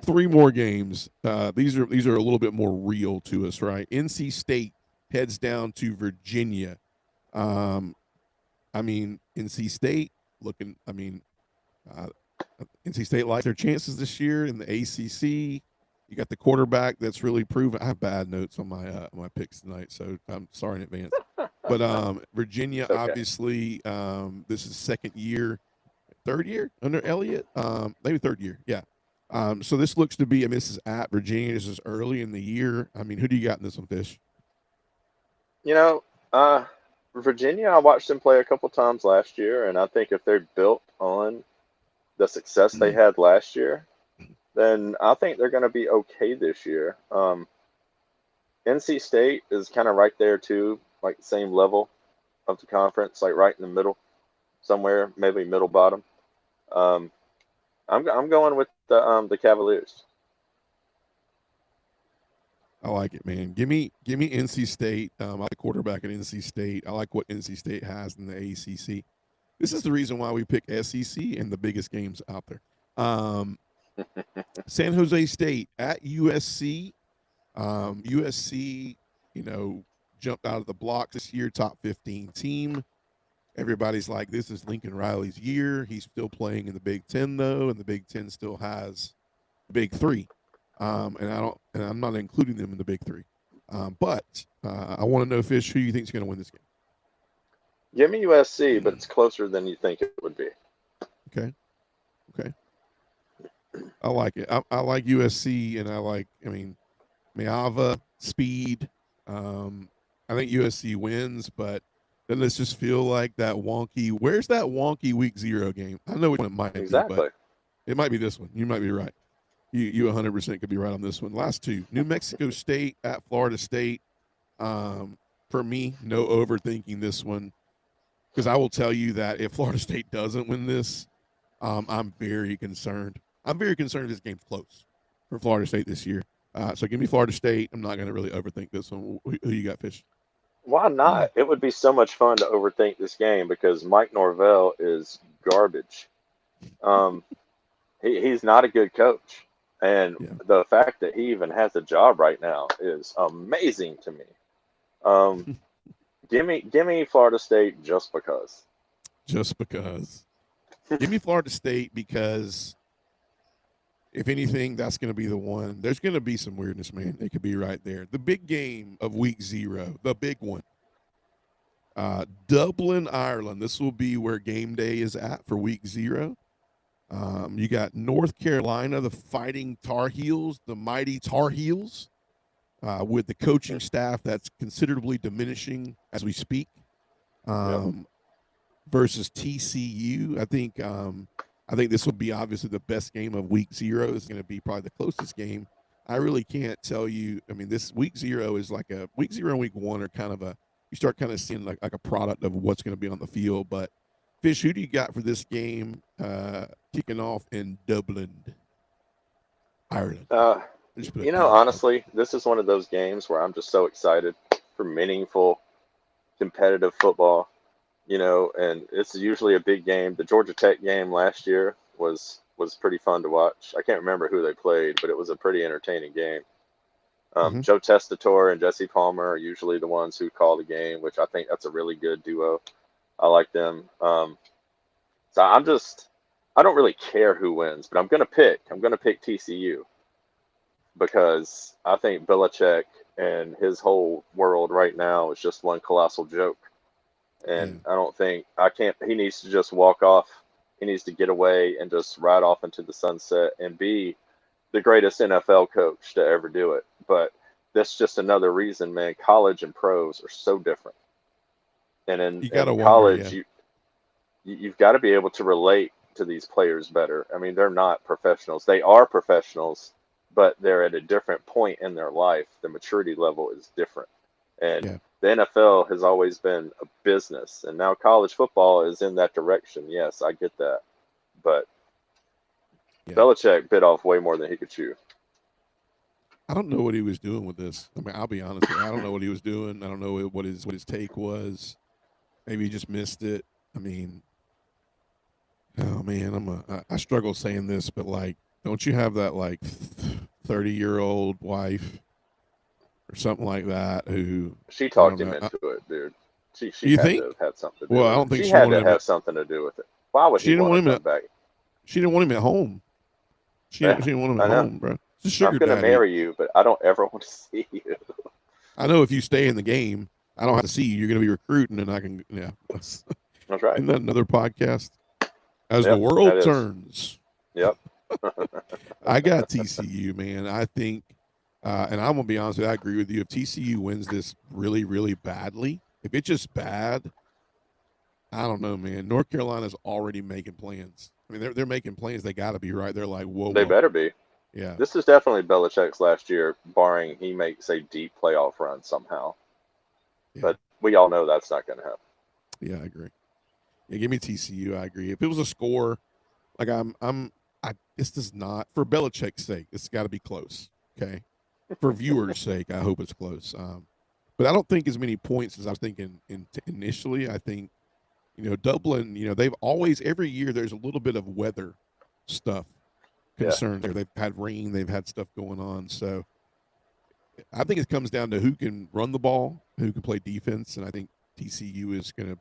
3 more games. These are a little bit more real to us, right? NC State heads down to Virginia. NC State NC State likes their chances this year in the ACC. You got the quarterback that's really proven. I have bad notes on my picks tonight, so I'm sorry in advance. But Virginia, Okay. obviously, this is third year under Elliott, maybe 3rd year, yeah. So this looks to be. This is at Virginia. This is early in the year. Who do you got in this one, Fish? Virginia, I watched them play a couple times last year, and I think if they're built on the success they had last year, then I think they're going to be okay this year. NC State is kind of right there too, like the same level of the conference, like right in the middle, somewhere, maybe middle bottom. I'm going with the Cavaliers. I like it, man. Give me NC State. I like the quarterback at NC State. I like what NC State has in the ACC. This is the reason why we pick SEC and the biggest games out there. San Jose State at USC. USC, jumped out of the block this year, top 15 team. Everybody's like, this is Lincoln Riley's year. He's still playing in the Big Ten, though, and the Big Ten still has the Big 3. And I'm not including them in the Big 3. But I want to know, Fish, who you think is going to win this game? Give me USC, but it's closer than you think it would be. Okay. I like it. I like USC, and I like, Miava, speed. I think USC wins, but then let's just feel like that wonky. Where's that wonky week 0 game? I know which one it might be, but it might be this one. You might be right. You 100% could be right on this one. Last 2, New Mexico State at Florida State. For me, no overthinking this one, because I will tell you that if Florida State doesn't win this, I'm very concerned. I'm very concerned if this game's close for Florida State this year. So give me Florida State. I'm not going to really overthink this one. Who you got, Fish? Why not? It would be so much fun to overthink this game because Mike Norvell is garbage. He's not a good coach. And the fact that he even has a job right now is amazing to me. Give me Florida State just because. Just because. Give me Florida State because, if anything, that's going to be the one. There's going to be some weirdness, man. It could be right there. The big game of week 0, the big one. Dublin, Ireland. This will be where game day is at for week 0. You got North Carolina, the Fighting Tar Heels, the mighty Tar Heels, with the coaching staff that's considerably diminishing as we speak, versus TCU. I think this will be obviously the best game of week 0. It's going to be probably the closest game. I really can't tell you. I mean, this week 0 is like a week 0 and week 1 are kind of you start kind of seeing like a product of what's going to be on the field. But Fish, who do you got for this game kicking off in Dublin, Ireland? Honestly, this is one of those games where I'm just so excited for meaningful, competitive football. And it's usually a big game. The Georgia Tech game last year was pretty fun to watch. I can't remember who they played, but it was a pretty entertaining game. Joe Testator and Jesse Palmer are usually the ones who call the game, which I think that's a really good duo. I like them. So I don't really care who wins, but I'm going to pick TCU because I think Belichick and his whole world right now is just one colossal joke. And he needs to just walk off. He needs to get away and just ride off into the sunset and be the greatest NFL coach to ever do it. But that's just another reason, man. College and pros are so different. And in college, you've got to be able to relate to these players better. I mean, they're not professionals. They are professionals, but they're at a different point in their life. The maturity level is different. And the NFL has always been a business, and now college football is in that direction. Yes, I get that. But Belichick bit off way more than he could chew. I don't know what he was doing with this. I mean, I'll be honest with you. I don't know what he was doing. I don't know what his take was. Maybe he just missed it. I mean, oh man, I struggle saying this, but like, don't you have that like 30-year-old wife or something like that who she talked him into it, dude? She you had think? to have had something to do well, with I don't think she had to him have something to do with it. Why would he want him back? She didn't want him at home. She didn't want him at home, bro. I'm gonna marry you, but I don't ever want to see you. I know if you stay in the game, I don't have to see you. You're gonna be recruiting, and I can That's right. Isn't that another podcast? As the world turns. Yep. I got TCU, man. I think, and I'm gonna be honest with you, I agree with you. If TCU wins this really, really badly, if it's just bad, I don't know, man. North Carolina's already making plans. I mean, they're making plans. They got to be right. They're like, whoa. They better be. Yeah. This is definitely Belichick's last year, barring he makes a deep playoff run somehow. Yeah. But we all know that's not going to happen. Yeah, I agree. Yeah, give me TCU. I agree. If it was a score, like this does not, for Belichick's sake, it's got to be close. Okay. For viewers' sake, I hope it's close. But I don't think as many points as I was thinking initially. I think, Dublin, they've always, every year there's a little bit of weather stuff concerns there. They've had rain, they've had stuff going on. So I think it comes down to who can run the ball, who can play defense, and I think TCU is gonna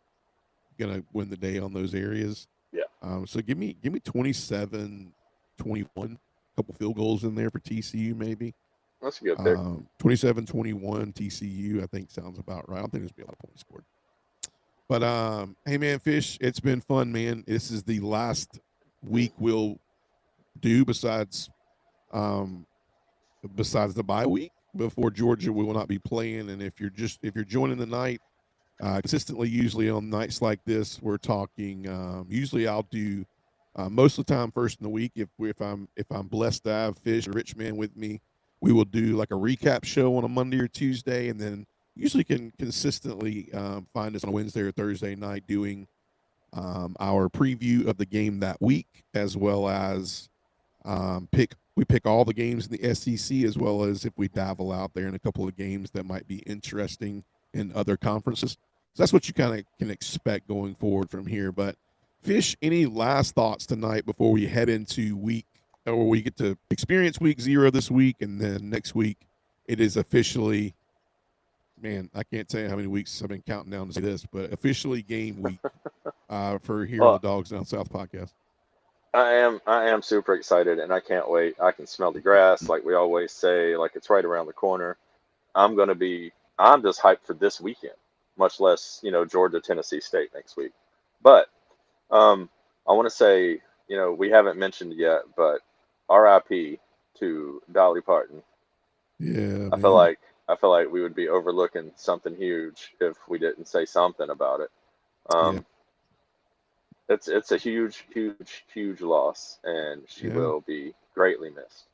win the day on those areas. Yeah. So give me 27-21, a couple field goals in there for TCU maybe. That's a good pick. 27-21 TCU, I think sounds about right. I don't think there's gonna be a lot of points scored. But hey man, Fish, it's been fun, man. This is the last week we'll do besides the bye week before Georgia will not be playing. And if you're joining the night consistently, usually on nights like this, we're talking. Usually I'll do most of the time first in the week. If I'm blessed to have Fish or Rich Man with me, we will do like a recap show on a Monday or Tuesday, and then usually can consistently find us on a Wednesday or Thursday night doing our preview of the game that week, as well as we pick all the games in the SEC, as well as if we dabble out there in a couple of games that might be interesting in other conferences. So that's what you kind of can expect going forward from here. But Fish, any last thoughts tonight before we head into we get to experience week 0 this week, and then next week it is officially, man, I can't tell you how many weeks I've been counting down to say this, but officially game week for here on the Dogs Down South podcast. I am super excited, and I can't wait. I can smell the grass, like we always say, like it's right around the corner. I'm just hyped for this weekend, much less, Georgia, Tennessee State next week. But I want to say we haven't mentioned yet, but R.I.P. to Dolly Parton. Yeah, I feel like we would be overlooking something huge if we didn't say something about it. Yeah. It's a huge, huge, huge loss, and she Yeah. will be greatly missed.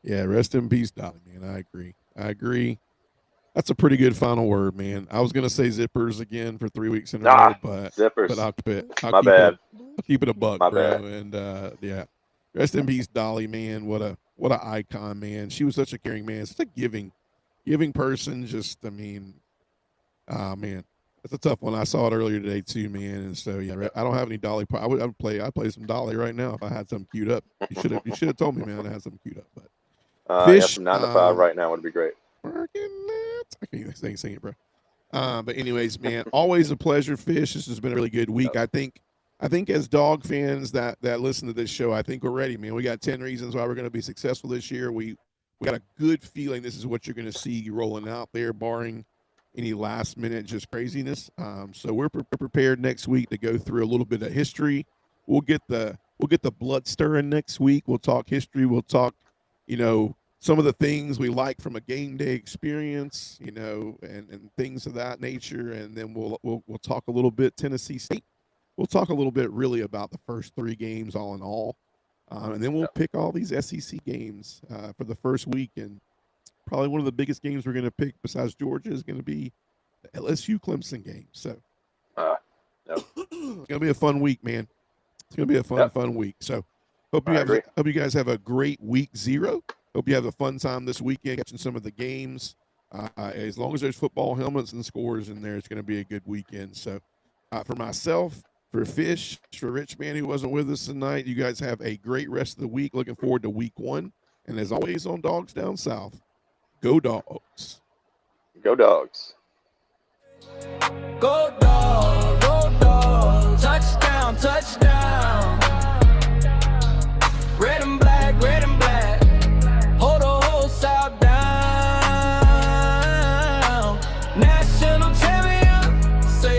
Yeah, rest in peace, Dolly, man. I agree. That's a pretty good final word, man. I was gonna say zippers again for 3 weeks in a row, but Zippers. I'll keep it. My bad. I'll keep it a buck, My bro. bad. And yeah, rest in peace, Dolly, man. What a icon, man. She was such a caring man, such a giving person. Just, I mean, man, that's a tough one. I saw it earlier today too, man. And so yeah, I don't have any Dolly. I'd play some Dolly right now if I had something queued up. You should have told me, man. I had something queued up, but. Yeah, Fish, some 9 to 5 right now would be great. working nuts. I can't even sing it, bro. But anyways, man, always a pleasure, Fish. This has been a really good week. Yep. I think as dog fans that listen to this show, I think we're ready, man. We got 10 reasons why we're going to be successful this year. We got a good feeling this is what you're going to see rolling out there, barring any last minute just craziness. So we're prepared next week to go through a little bit of history. We'll get the blood stirring next week. We'll talk history. We'll talk, some of the things we like from a game day experience, and things of that nature. And then we'll talk a little bit Tennessee State. We'll talk a little bit really about the first 3 games all in all. And then we'll pick all these SEC games for the first week. And probably one of the biggest games we're going to pick besides Georgia is going to be the LSU Clemson game. So it's going to be a fun week, man. It's going to be a fun week. So hope you guys have a great week 0. Hope you have a fun time this weekend catching some of the games. As long as there's football helmets and scores in there, it's going to be a good weekend. So for myself, for Fish, for Rich Man who wasn't with us tonight, you guys have a great rest of the week. Looking forward to week 1. And as always on Dogs Down South, go Dogs. Go Dogs.